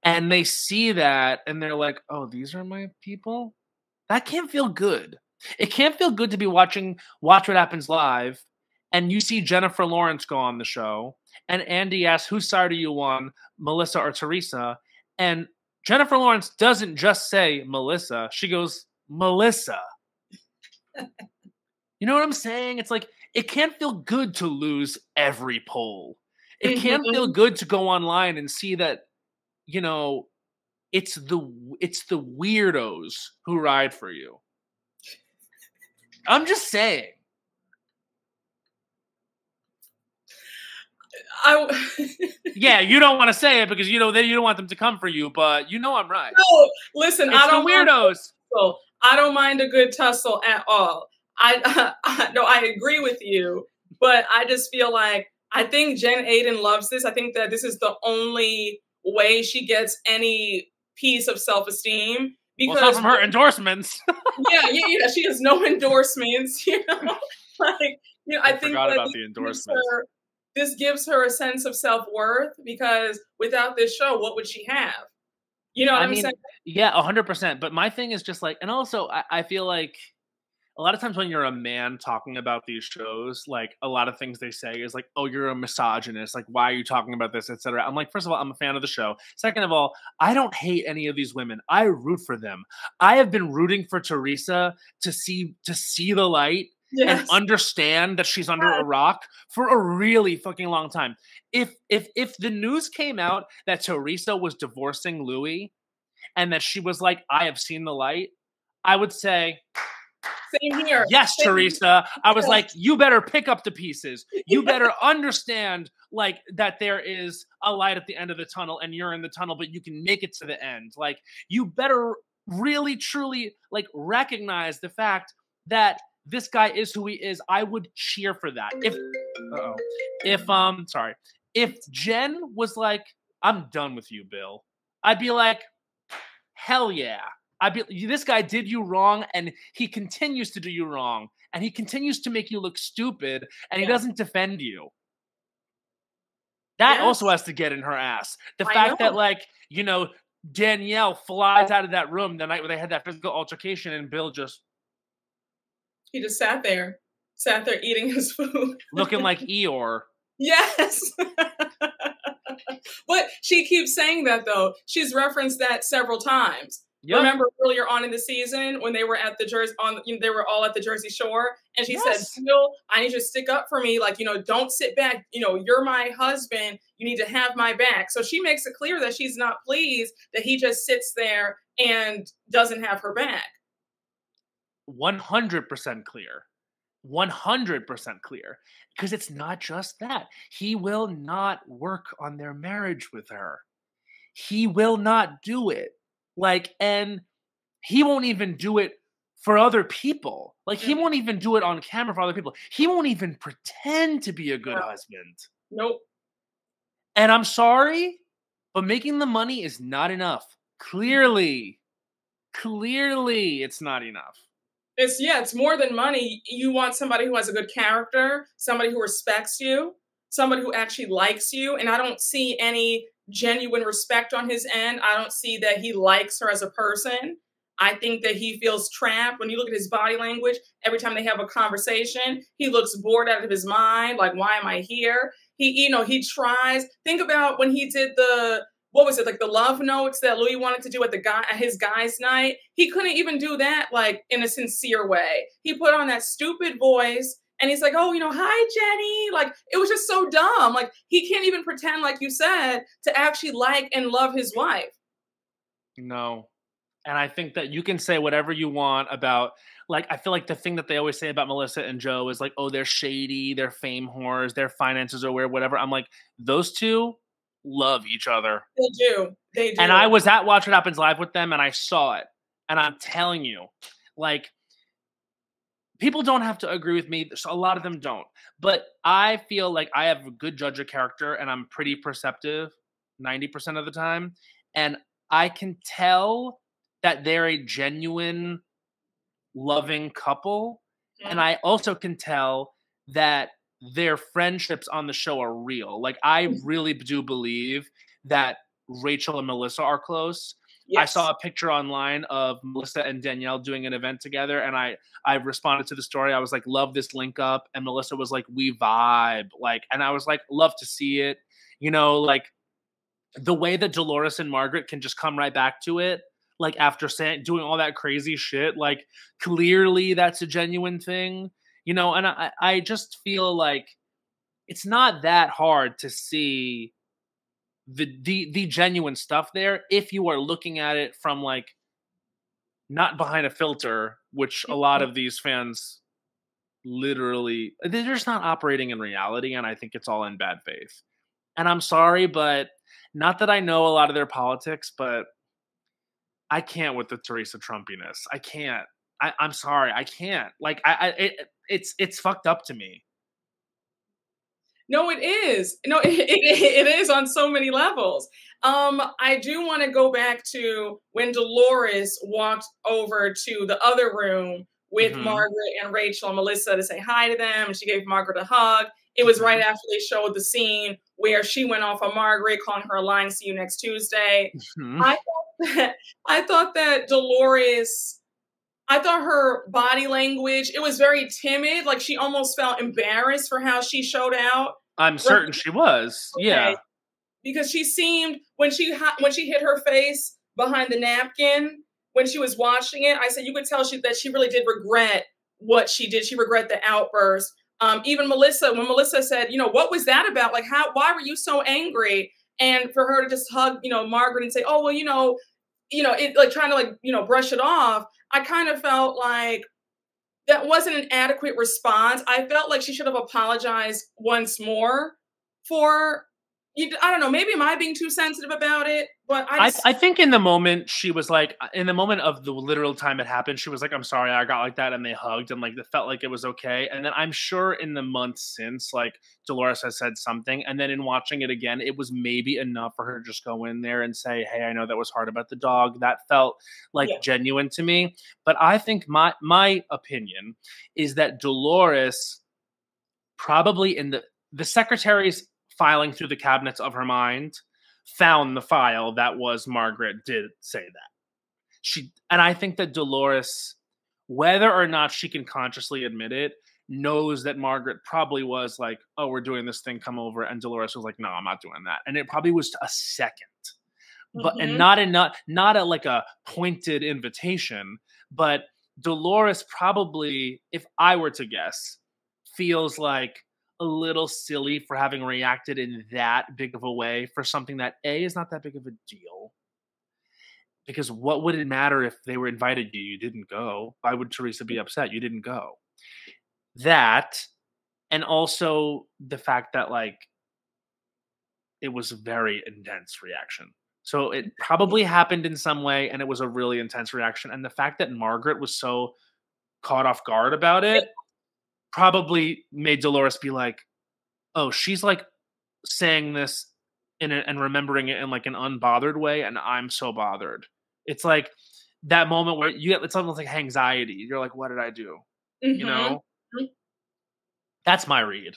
and they see that and they're like, "Oh, these are my people?" That can't feel good. It can't feel good to be watching Watch What Happens Live and you see Jennifer Lawrence go on the show and Andy asks, "Whose side are you on, Melissa or Teresa?" And Jennifer Lawrence doesn't just say Melissa, she goes, "Melissa." You know what I'm saying? It's like it can't feel good to lose every poll. It can't feel Mhm. good to go online and see that, you know, it's the weirdos who ride for you. I'm just saying. I Yeah, you don't want to say it because you know that you don't want them to come for you, but you know I'm right. No, listen, I It's the don't mind a good weirdos. tussle. I don't mind a good tussle at all. No, I agree with you, but I just feel like I think Jen Aiden loves this. I think that this is the only way she gets any piece of self-esteem Well, it's not because from her endorsements. yeah, she has no endorsements, like, I I think forgot that about the gives endorsements. this gives her a sense of self-worth because without this show, what would she have? You know what I I'm saying? mean, yeah, 100%. But my thing is just like, and also I feel like a lot of times when you're a man talking about these shows, like a lot of things they say is like, "Oh, you're a misogynist. Like, why are you talking about this, etc." I'm like, first of all, I'm a fan of the show. Second of all, I don't hate any of these women. I root for them. I have been rooting for Teresa to see the light and Yes. understand that she's under a rock for a really fucking long time. If the news came out that Teresa was divorcing Louis and that she was like, "I have seen the light," I would say, Same here. "Yes, Same Teresa." I was here. like, "You better pick up the pieces. You better understand like that there is a light at the end of the tunnel and you're in the tunnel, but you can make it to the end. Like you better really truly like recognize the fact that this guy is who he is." I would cheer for that. Uh-oh. Sorry. If Jen was like, "I'm done with you, Bill," I'd be like, "Hell yeah." This guy did you wrong and he continues to do you wrong and he continues to make you look stupid and he Yes. doesn't defend you. That also Yes. has to get in her ass. The I fact that know. like, Danielle flies out of that room the night where they had that physical altercation and Bill just He just sat there eating his food. looking like Eeyore. Yes. But she keeps saying that though. She's referenced that several times. Yep. Remember earlier on in the season when they were at the Jersey they were all at the Jersey Shore, and she said, Yes. "Bill, I need you to stick up for me. Like, don't sit back. You're my husband. You need to have my back." So she makes it clear that she's not pleased that he just sits there and doesn't have her back. 100% clear. 100% clear. Because it's not just that. He will not work on their marriage with her. He will not do it. Like, and he won't even do it for other people. Like, he Mm, won't even do it on camera for other people. He won't even pretend to be a good no, husband. nope. And I'm sorry, but making the money is not enough. Clearly, it's not enough. It's more than money. You want somebody who has a good character, somebody who respects you, somebody who actually likes you. And I don't see any genuine respect on his end. I don't see that he likes her as a person. I think that he feels trapped. When you look at his body language, every time they have a conversation, he looks bored out of his mind. Like, why am I here? He tries. Think about when he did what was it, like the love notes that Louis wanted to do at his guys' night. He couldn't even do that like in a sincere way. He put on that stupid voice and he's like, "Oh, hi Jenny." Like it was just so dumb. Like he can't even pretend, like you said, to actually like and love his wife. No. And I think that you can say whatever you want about, like, I feel like the thing that they always say about Melissa and Joe is like, "Oh, they're shady, they're fame whores, their finances are weird," whatever. I'm like, those two love each other. They do. They And I do. was at Watch What Happens Live with them and I saw it. And I'm telling you, like, people don't have to agree with me. A lot of them don't. But I feel like I have a good judge of character and I'm pretty perceptive 90% of the time. And I can tell that they're a genuine, loving couple. And Mhm. I also can tell that their friendships on the show are real. Like, I really do believe that Rachel and Melissa are close. I saw Yes. a picture online of Melissa and Danielle doing an event together, and I responded to the story. I was like, "Love this link up," and Melissa was like, "We vibe," like, and I was like, "Love to see it." You know, like the way that Dolores and Margaret can just come right back to it, like after saying doing all that crazy shit, like clearly that's a genuine thing, you know. And I just feel like it's not that hard to see the genuine stuff there if you are looking at it from like not behind a filter, which a lot of these fans literally they're just not operating in reality, and I think it's all in bad faith. And I'm sorry, but not that I know a lot of their politics, but I can't with the Teresa Trumpiness. I can't. I'm sorry, I can't. Like it's fucked up to me. No, it is. No, it is on so many levels. I do want to go back to when Dolores walked over to the other room with Hmm. Margaret and Rachel and Melissa to say hi to them. And she gave Margaret a hug. It was right Hmm. after they showed the scene where she went off on Margaret, calling her a line, see you next Tuesday. Hmm. I thought that I thought that Dolores I thought her body language, it was very timid. Like she almost felt embarrassed for how she showed out. I'm Right? certain she was. Okay. Yeah. Because she seemed when she hit her face behind the napkin when she was watching it, I said you could tell that she really did regret what she did. She regret the outburst. Even Melissa, when Melissa said, you know, what was that about? Like, why were you so angry? And for her to just hug, you know, Margaret and say, oh well, it like trying to like brush it off. I kind of felt like that wasn't an adequate response. I felt like she should have apologized once more for I don't know, maybe am I being too sensitive about it? But I just I think in the moment she was like in the moment of the literal time it happened, she was like, "I'm sorry, I got like that," and they hugged and like it felt like it was okay. And then I'm sure in the months since, like Dolores has said something, and then in watching it again, it was maybe enough for her to just go in there and say, "Hey, I know that was hard about the dog." That felt like yeah. genuine to me. But I think my opinion is that Dolores probably in the secretary's filing through the cabinets of her mind found the file that was Margaret did say that. And I think that Dolores, whether or not she can consciously admit it, knows that Margaret probably was like, "Oh, we're doing this thing, come over," and Dolores was like, "No, I'm not doing that." And it probably was a second. But and Hmm. not a like a pointed invitation, but Dolores probably, if I were to guess, feels like a little silly for having reacted in that big of a way for something that A is not that big of a deal. Because what would it matter if they were invited you? You didn't go. Why would Teresa be upset? You didn't go. That, and also the fact that like it was a very intense reaction. So it probably happened in some way and it was a really intense reaction. And the fact that Margaret was so caught off guard about it probably made Dolores be like, "Oh, she's like saying this and remembering it in like an unbothered way, and I'm so bothered." It's like that moment where you get it's almost like anxiety. You're like, "What did I do?" You Hmm. know? That's my read.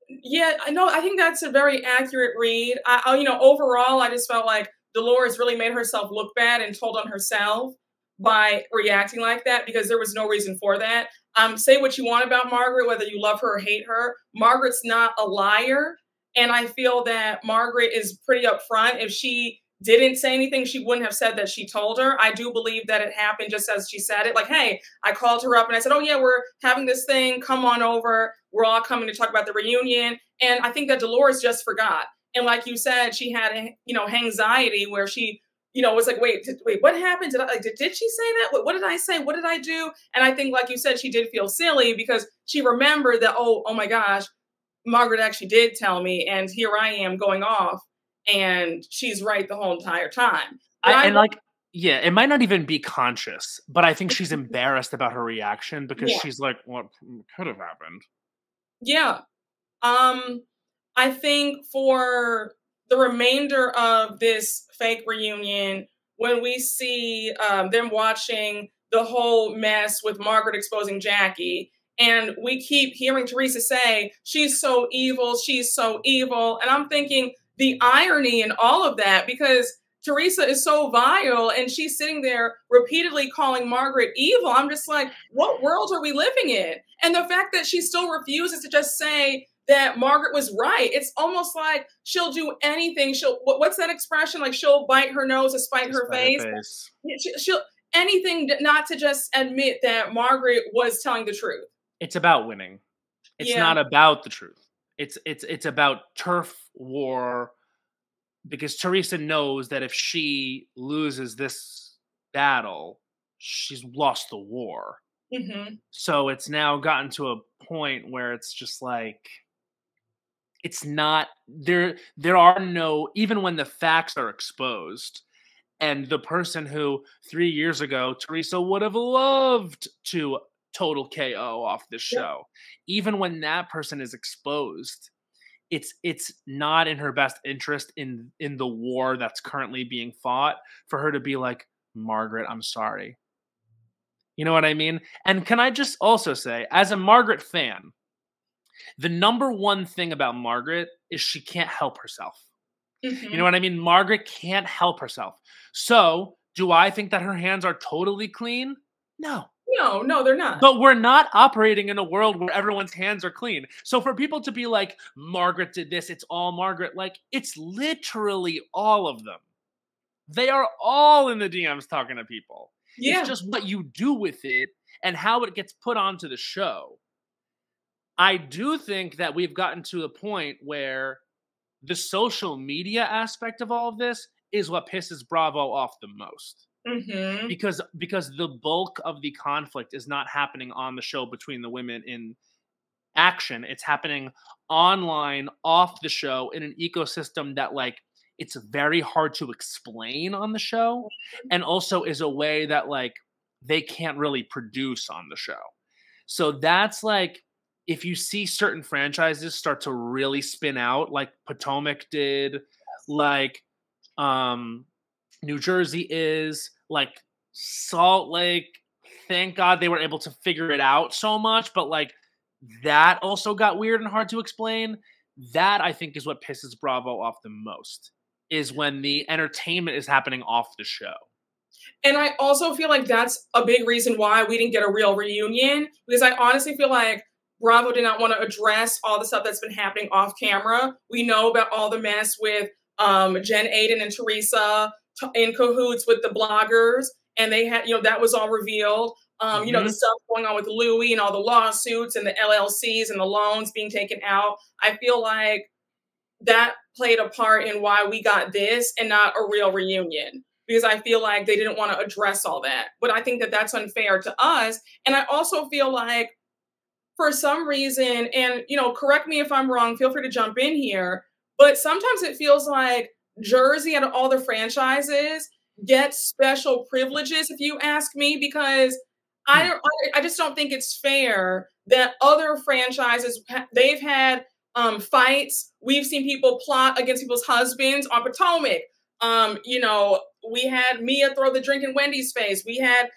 Yeah, I know. I think that's a very accurate read. Overall, I just felt like Dolores really made herself look bad and told on herself by reacting like that because there was no reason for that. Say what you want about Margaret, whether you love her or hate her. Margaret's not a liar. And I feel that Margaret is pretty upfront. If she didn't say anything, she wouldn't have said that she told her. I do believe that it happened just as she said it. Like, hey, I called her up and I said, oh, yeah, we're having this thing. Come on over. We're all coming to talk about the reunion. And I think that Dolores just forgot. And like you said, she had, anxiety where she, was like, wait, what happened? Did she say that? What did I say? What did I do? And I think, like you said, she did feel silly because she remembered that, oh my gosh, Margaret actually did tell me. And here I am going off and she's right the whole entire time. But I I and like will. Yeah, it might not even be conscious, but I think she's embarrassed about her reaction because Yeah. she's like, "What could have happened?" Yeah. Um, I think for the remainder of this fake reunion, when we see them watching the whole mess with Margaret exposing Jackie, and we keep hearing Teresa say, she's so evil. And I'm thinking the irony in all of that, because Teresa is so vile and she's sitting there repeatedly calling Margaret evil. I'm just like, what world are we living in? And the fact that she still refuses to just say that Margaret was right. It's almost like she'll do anything. What's that expression? Like she'll bite her nose to spite her Despite her face. face. She'll anything not to just admit that Margaret was telling the truth. It's about winning. It's Yeah. not about the truth. It's about turf war because Teresa knows that if she loses this battle, she's lost the war. Hmm. So it's now gotten to a point where it's just like it's not there are no, even when the facts are exposed and the person who 3 years ago Teresa would have loved to total KO off this Yep. show, even when that person is exposed, it's not in her best interest in the war that's currently being fought for her to be like, Margaret, I'm sorry. You know what I mean? And can I just also say, as a Margaret fan, the number one thing about Margaret is she can't help herself. You know Hmm. what I mean? Margaret can't help herself. So, do I think that her hands are totally clean? No. No, no, they're not. But we're not operating in a world where everyone's hands are clean. So for people to be like, Margaret did this, it's all Margaret, like, it's literally all of them. They are all in the DMs talking to people. It's Yeah. just what you do with it and how it gets put onto the show. I do think that we've gotten to a point where the social media aspect of all of this is what pisses Bravo off the most. Hmm. Because the bulk of the conflict is not happening on the show between the women in action. It's happening online, off the show, in an ecosystem that, like, it's very hard to explain on the show, and also is a way that, like, they can't really produce on the show. So that's like, if you see certain franchises start to really spin out, like Potomac did, like um New Jersey is, like Salt Lake, thank God they were able to figure it out so much, but like that also got weird and hard to explain. That I think is what pisses Bravo off the most, is when the entertainment is happening off the show. And I also feel like that's a big reason why we didn't get a real reunion, because I honestly feel like Bravo did not want to address all the stuff that's been happening off camera. We know about all the mess with Jen Aiden and Teresa in cahoots with the bloggers, and they had, that was all revealed. The stuff going on with Louis and all the lawsuits and the LLCs and the loans being taken out. I feel like that played a part in why we got this and not a real reunion, because I feel like they didn't want to address all that. But I think that that's unfair to us. And I also feel like for some reason, and correct me if I'm wrong, feel free to jump in here, but sometimes it feels like Jersey out of all the franchises gets special privileges, if you ask me, because I just don't think it's fair that other franchises, they've had fights. We've seen people plot against people's husbands on Potomac. We had Mia throw the drink in Wendy's face. We had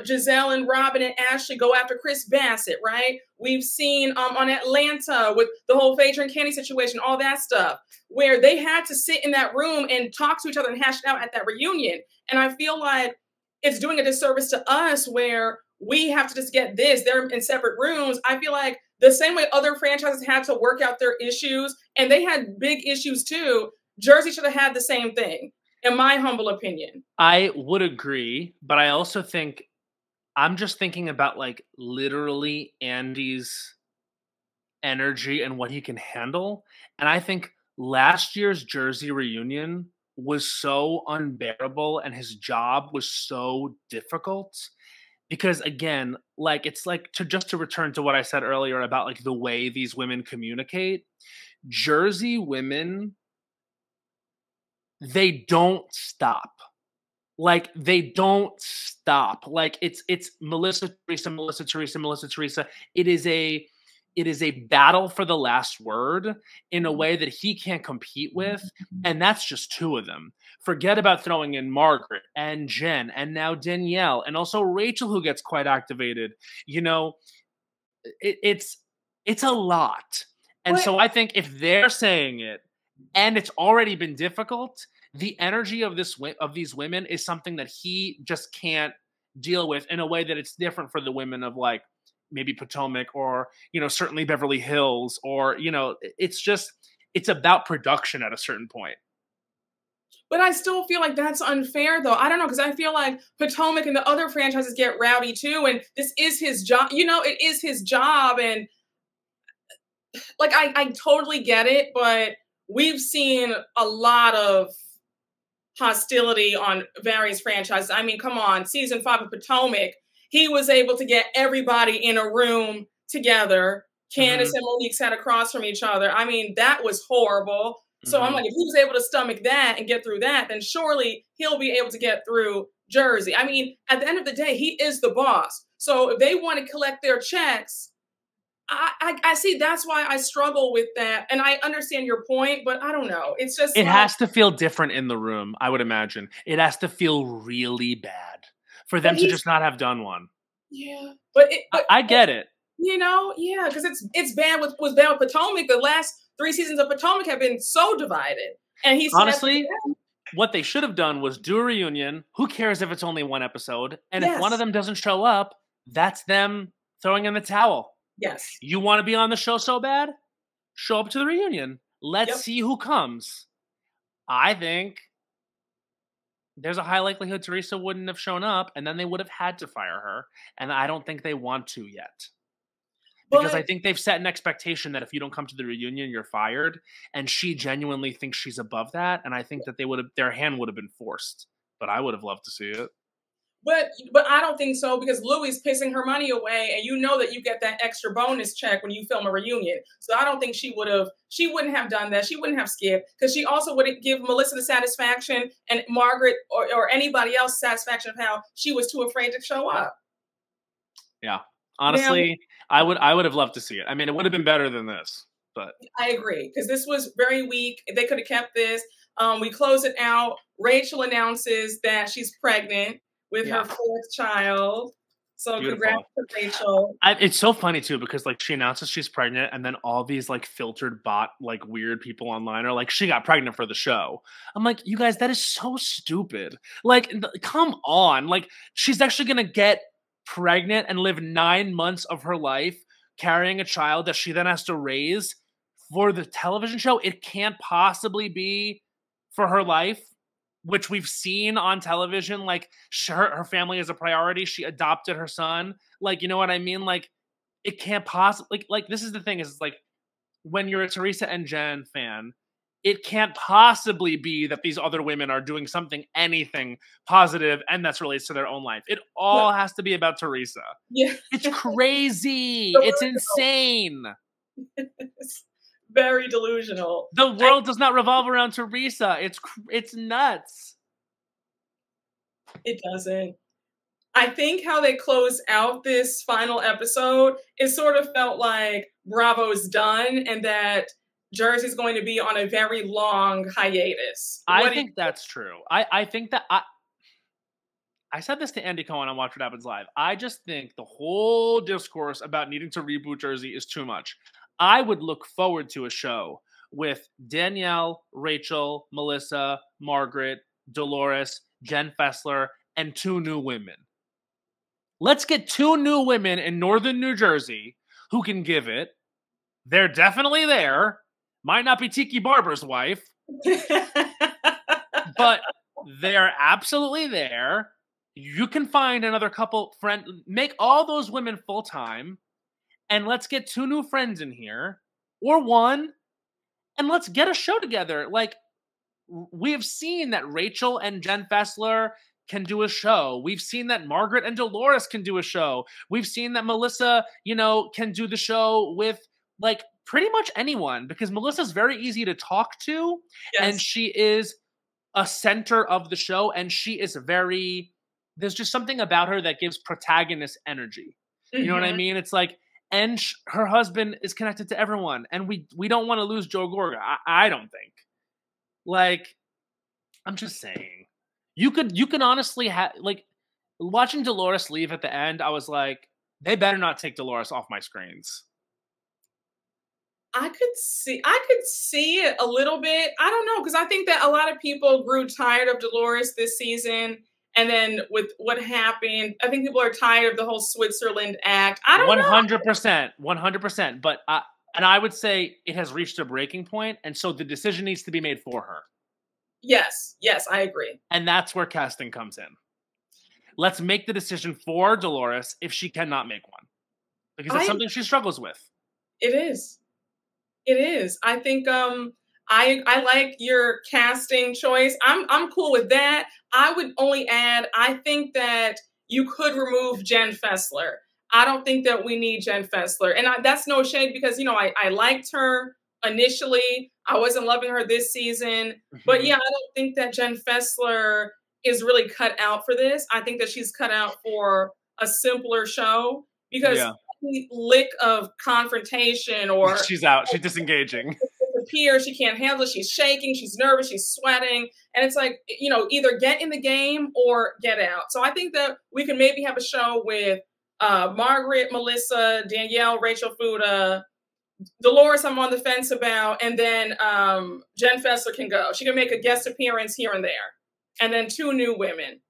Giselle and Robin and Ashley go after Chris Bassett, right? We've seen on Atlanta with the whole Phaedra and Kenny situation, all that stuff, where they had to sit in that room and talk to each other and hash it out at that reunion. And I feel like it's doing a disservice to us where we have to just get this. They're in separate rooms. I feel like the same way other franchises had to work out their issues, and they had big issues too, Jersey should have had the same thing, in my humble opinion. I would agree, but I also think I'm just thinking about, like, literally Andy's energy and what he can handle. And I think last year's Jersey reunion was so unbearable and his job was so difficult because, again, like, it's like, to return to what I said earlier about, like, the way these women communicate. Jersey women, they don't stop. Like, they don't stop. Like, it's Melissa, Teresa, Melissa, Teresa, Melissa, Teresa. It is a battle for the last word in a way that he can't compete with, and that's just two of them. Forget about throwing in Margaret and Jen and now Danielle and also Rachel, who gets quite activated. You know, it's a lot. And But so I think if they're saying it and it's already been difficult, the energy of these women is something that he just can't deal with in a way that it's different for the women of like maybe Potomac or, you know, certainly Beverly Hills, or, you know, it's about production at a certain point. But I still feel like that's unfair, though. I don't know, because I feel like Potomac and the other franchises get rowdy too, and this is his job. You know, it is his job, and like I totally get it, but we've seen a lot of hostility on various franchises. I mean, come on, season 5 of Potomac, he was able to get everybody in a room together. Candace and Monique sat across from each other. I mean, that was horrible. So I'm like, if he was able to stomach that and get through that, then surely he'll be able to get through Jersey. I mean, at the end of the day, he is the boss. So if they want to collect their checks, I see that's why I struggle with that. And I understand your point, but I don't know. It's just It like, has to feel different in the room, I would imagine. It has to feel really bad for them to just not have done one. Yeah, I get it. You know, yeah, because it's bad with bad with Potomac. The last 3 seasons of Potomac have been so divided, and he's honestly, what they should have done was do a reunion. Who cares if it's only one episode? And if one of them doesn't show up, that's them throwing in the towel. Yes. You want to be on the show so bad? Show up to the reunion. Let's see who comes. I think there's a high likelihood Teresa wouldn't have shown up, and then they would have had to fire her. And I don't think they want to yet. Because I think they've set an expectation that if you don't come to the reunion, you're fired. And she genuinely thinks she's above that. And I think that their hand would have been forced. But I would have loved to see it. But I don't think so, because Louie's pissing her money away, and you know that you get that extra bonus check when you film a reunion. So I don't think she wouldn't have done that. She wouldn't have skipped, because she also wouldn't give Melissa the satisfaction and Margaret or anybody else satisfaction of how she was too afraid to show up. Yeah. Honestly, I would have loved to see it. I mean, it would have been better than this, but I agree, because this was very weak. They could have kept this. We close it out. Rachel announces that she's pregnant with her 4th child. So congrats to Rachel. It's so funny too, because like she announces she's pregnant, and then all these like filtered bot like weird people online are like, she got pregnant for the show. I'm like, you guys, that is so stupid. Like, come on. Like, she's actually gonna get pregnant and live 9 months of her life carrying a child that she then has to raise for the television show. It can't possibly be for her life, which we've seen on television. Like, her family is a priority. She adopted her son. Like, you know what I mean? Like, it can't possibly, like this is the thing, is like, when you're a Teresa and Jen fan, it can't possibly be that these other women are doing anything positive and that's relates to their own life. It all has to be about Teresa. Yeah. It's crazy. It's insane. It's very delusional. The world does not revolve around Teresa. It's nuts. It doesn't. I think how they closed out this final episode, it sort of felt like Bravo's done and that Jersey's going to be on a very long hiatus. I think that's true. I think that I said this to Andy Cohen on Watch What Happens Live. I just think the whole discourse about needing to reboot Jersey is too much. I would look forward to a show with Danielle, Rachel, Melissa, Margaret, Dolores, Jen Fessler, and 2 new women. Let's get 2 new women in northern New Jersey who can give it. They're definitely there. Might not be Tiki Barber's wife, but they're absolutely there. You can find another couple make all those women full-time, and let's get 2 new friends in here, or 1, and let's get a show together. Like, we have seen that Rachel and Jen Fessler can do a show. We've seen that Margaret and Dolores can do a show. We've seen that Melissa, can do the show with like pretty much anyone, because Melissa's very easy to talk to, and she is a center of the show, and she is very, there's just something about her that gives protagonist energy. You know what I mean? It's like, and her husband is connected to everyone, and we don't want to lose Joe Gorga. I don't think. Like, I'm just saying, you could honestly have, like, watching Dolores leave at the end, I was like, they better not take Dolores off my screens. I could see it a little bit. I don't know, because I think that a lot of people grew tired of Dolores this season. And then with what happened, I think people are tired of the whole Switzerland act. I don't know. 100%. 100%. But I would say it has reached a breaking point, and so the decision needs to be made for her. Yes. Yes, I agree. And that's where casting comes in. Let's make the decision for Dolores if she cannot make one. Because it's something she struggles with. It is. It is. I think I like your casting choice. I'm cool with that. I would only add, I think that you could remove Jen Fessler. I don't think that we need Jen Fessler. And that's no shade, because, you know, I liked her initially. I wasn't loving her this season. But yeah, I don't think that Jen Fessler is really cut out for this. I think that she's cut out for a simpler show, because any lick of confrontation or she's out. She's disengaging. She can't handle it. She's shaking. She's nervous. She's sweating. And it's like, you know, either get in the game or get out. So I think that we can maybe have a show with Margaret, Melissa, Danielle, Rachel Fuda, Dolores I'm on the fence about, and then Jen Fessler can go. She can make a guest appearance here and there. And then 2 new women.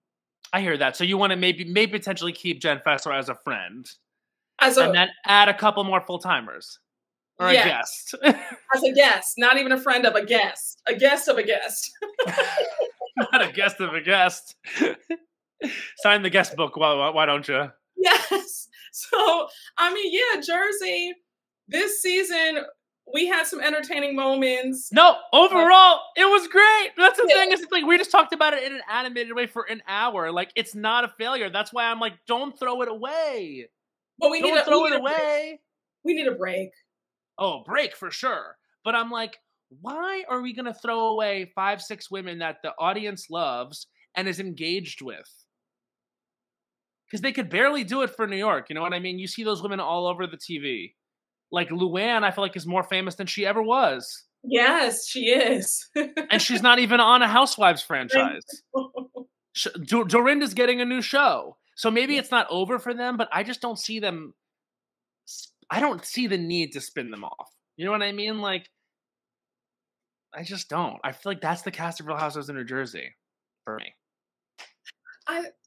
I hear that. So you want to maybe potentially keep Jen Fessler as a friend. And then add a couple more full-timers. Or a guest. As a guest. Not even a friend of a guest. A guest of a guest. Not a guest of a guest. Sign the guest book. Why don't you? Yes. So, I mean, yeah, Jersey, this season, we had some entertaining moments. No, overall, it was great. That's the thing. Is, it's like, we just talked about it in an animated way for an hour. Like, it's not a failure. That's why I'm like, don't throw it away. But we need to throw it away. We need a break. Oh, break for sure. But I'm like, why are we going to throw away 5, 6 women that the audience loves and is engaged with? Because they could barely do it for New York. You know what I mean? You see those women all over the TV. Like Luann, I feel like, is more famous than she ever was. Yes, she is. And she's not even on a Housewives franchise. Dorinda's getting a new show. So maybe it's not over for them, but I just don't see them. I don't see the need to spin them off. You know what I mean? Like, I just don't. I feel like that's the cast of Real Housewives of New Jersey for me.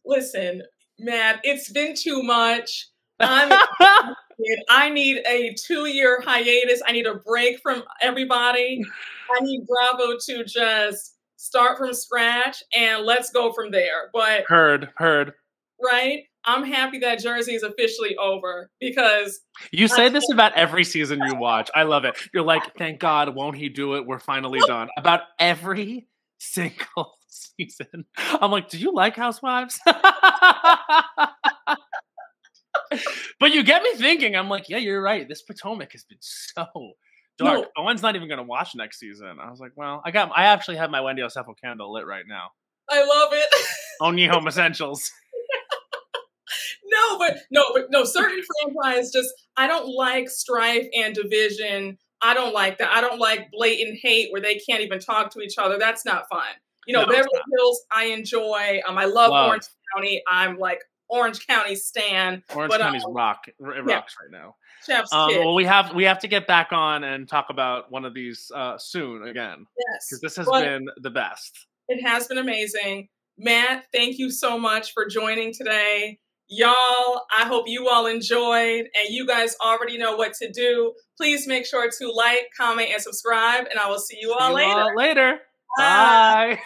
Listen, Matt, it's been too much. I need a 2-year hiatus. I need a break from everybody. I need Bravo to just start from scratch and let's go from there. But heard. Right? I'm happy that Jersey is officially over, because you say this about every season you watch. I love it. You're like, thank God, won't he do it? We're finally done. About every single season. I'm like, do you like Housewives? But you get me thinking. I'm like, yeah, you're right. This Potomac has been so dark. No. Owen's not even going to watch next season. I was like, well, I actually have my Wendy Osefo candle lit right now. I love it. Only Home Essentials. No, certain franchises I don't like strife and division. I don't like that. I don't like blatant hate where they can't even talk to each other. That's not fun. You know, Beverly Hills, I enjoy. I love Orange County. I'm like Orange County stan. Orange County's rocks right now. Chef's kid. Well, we have to get back on and talk about one of these soon again. Yes, because this has been the best. It has been amazing. Matt, thank you so much for joining today. Y'all, I hope you all enjoyed, and you guys already know what to do. Please make sure to like, comment, and subscribe, and I will see you all later. Bye.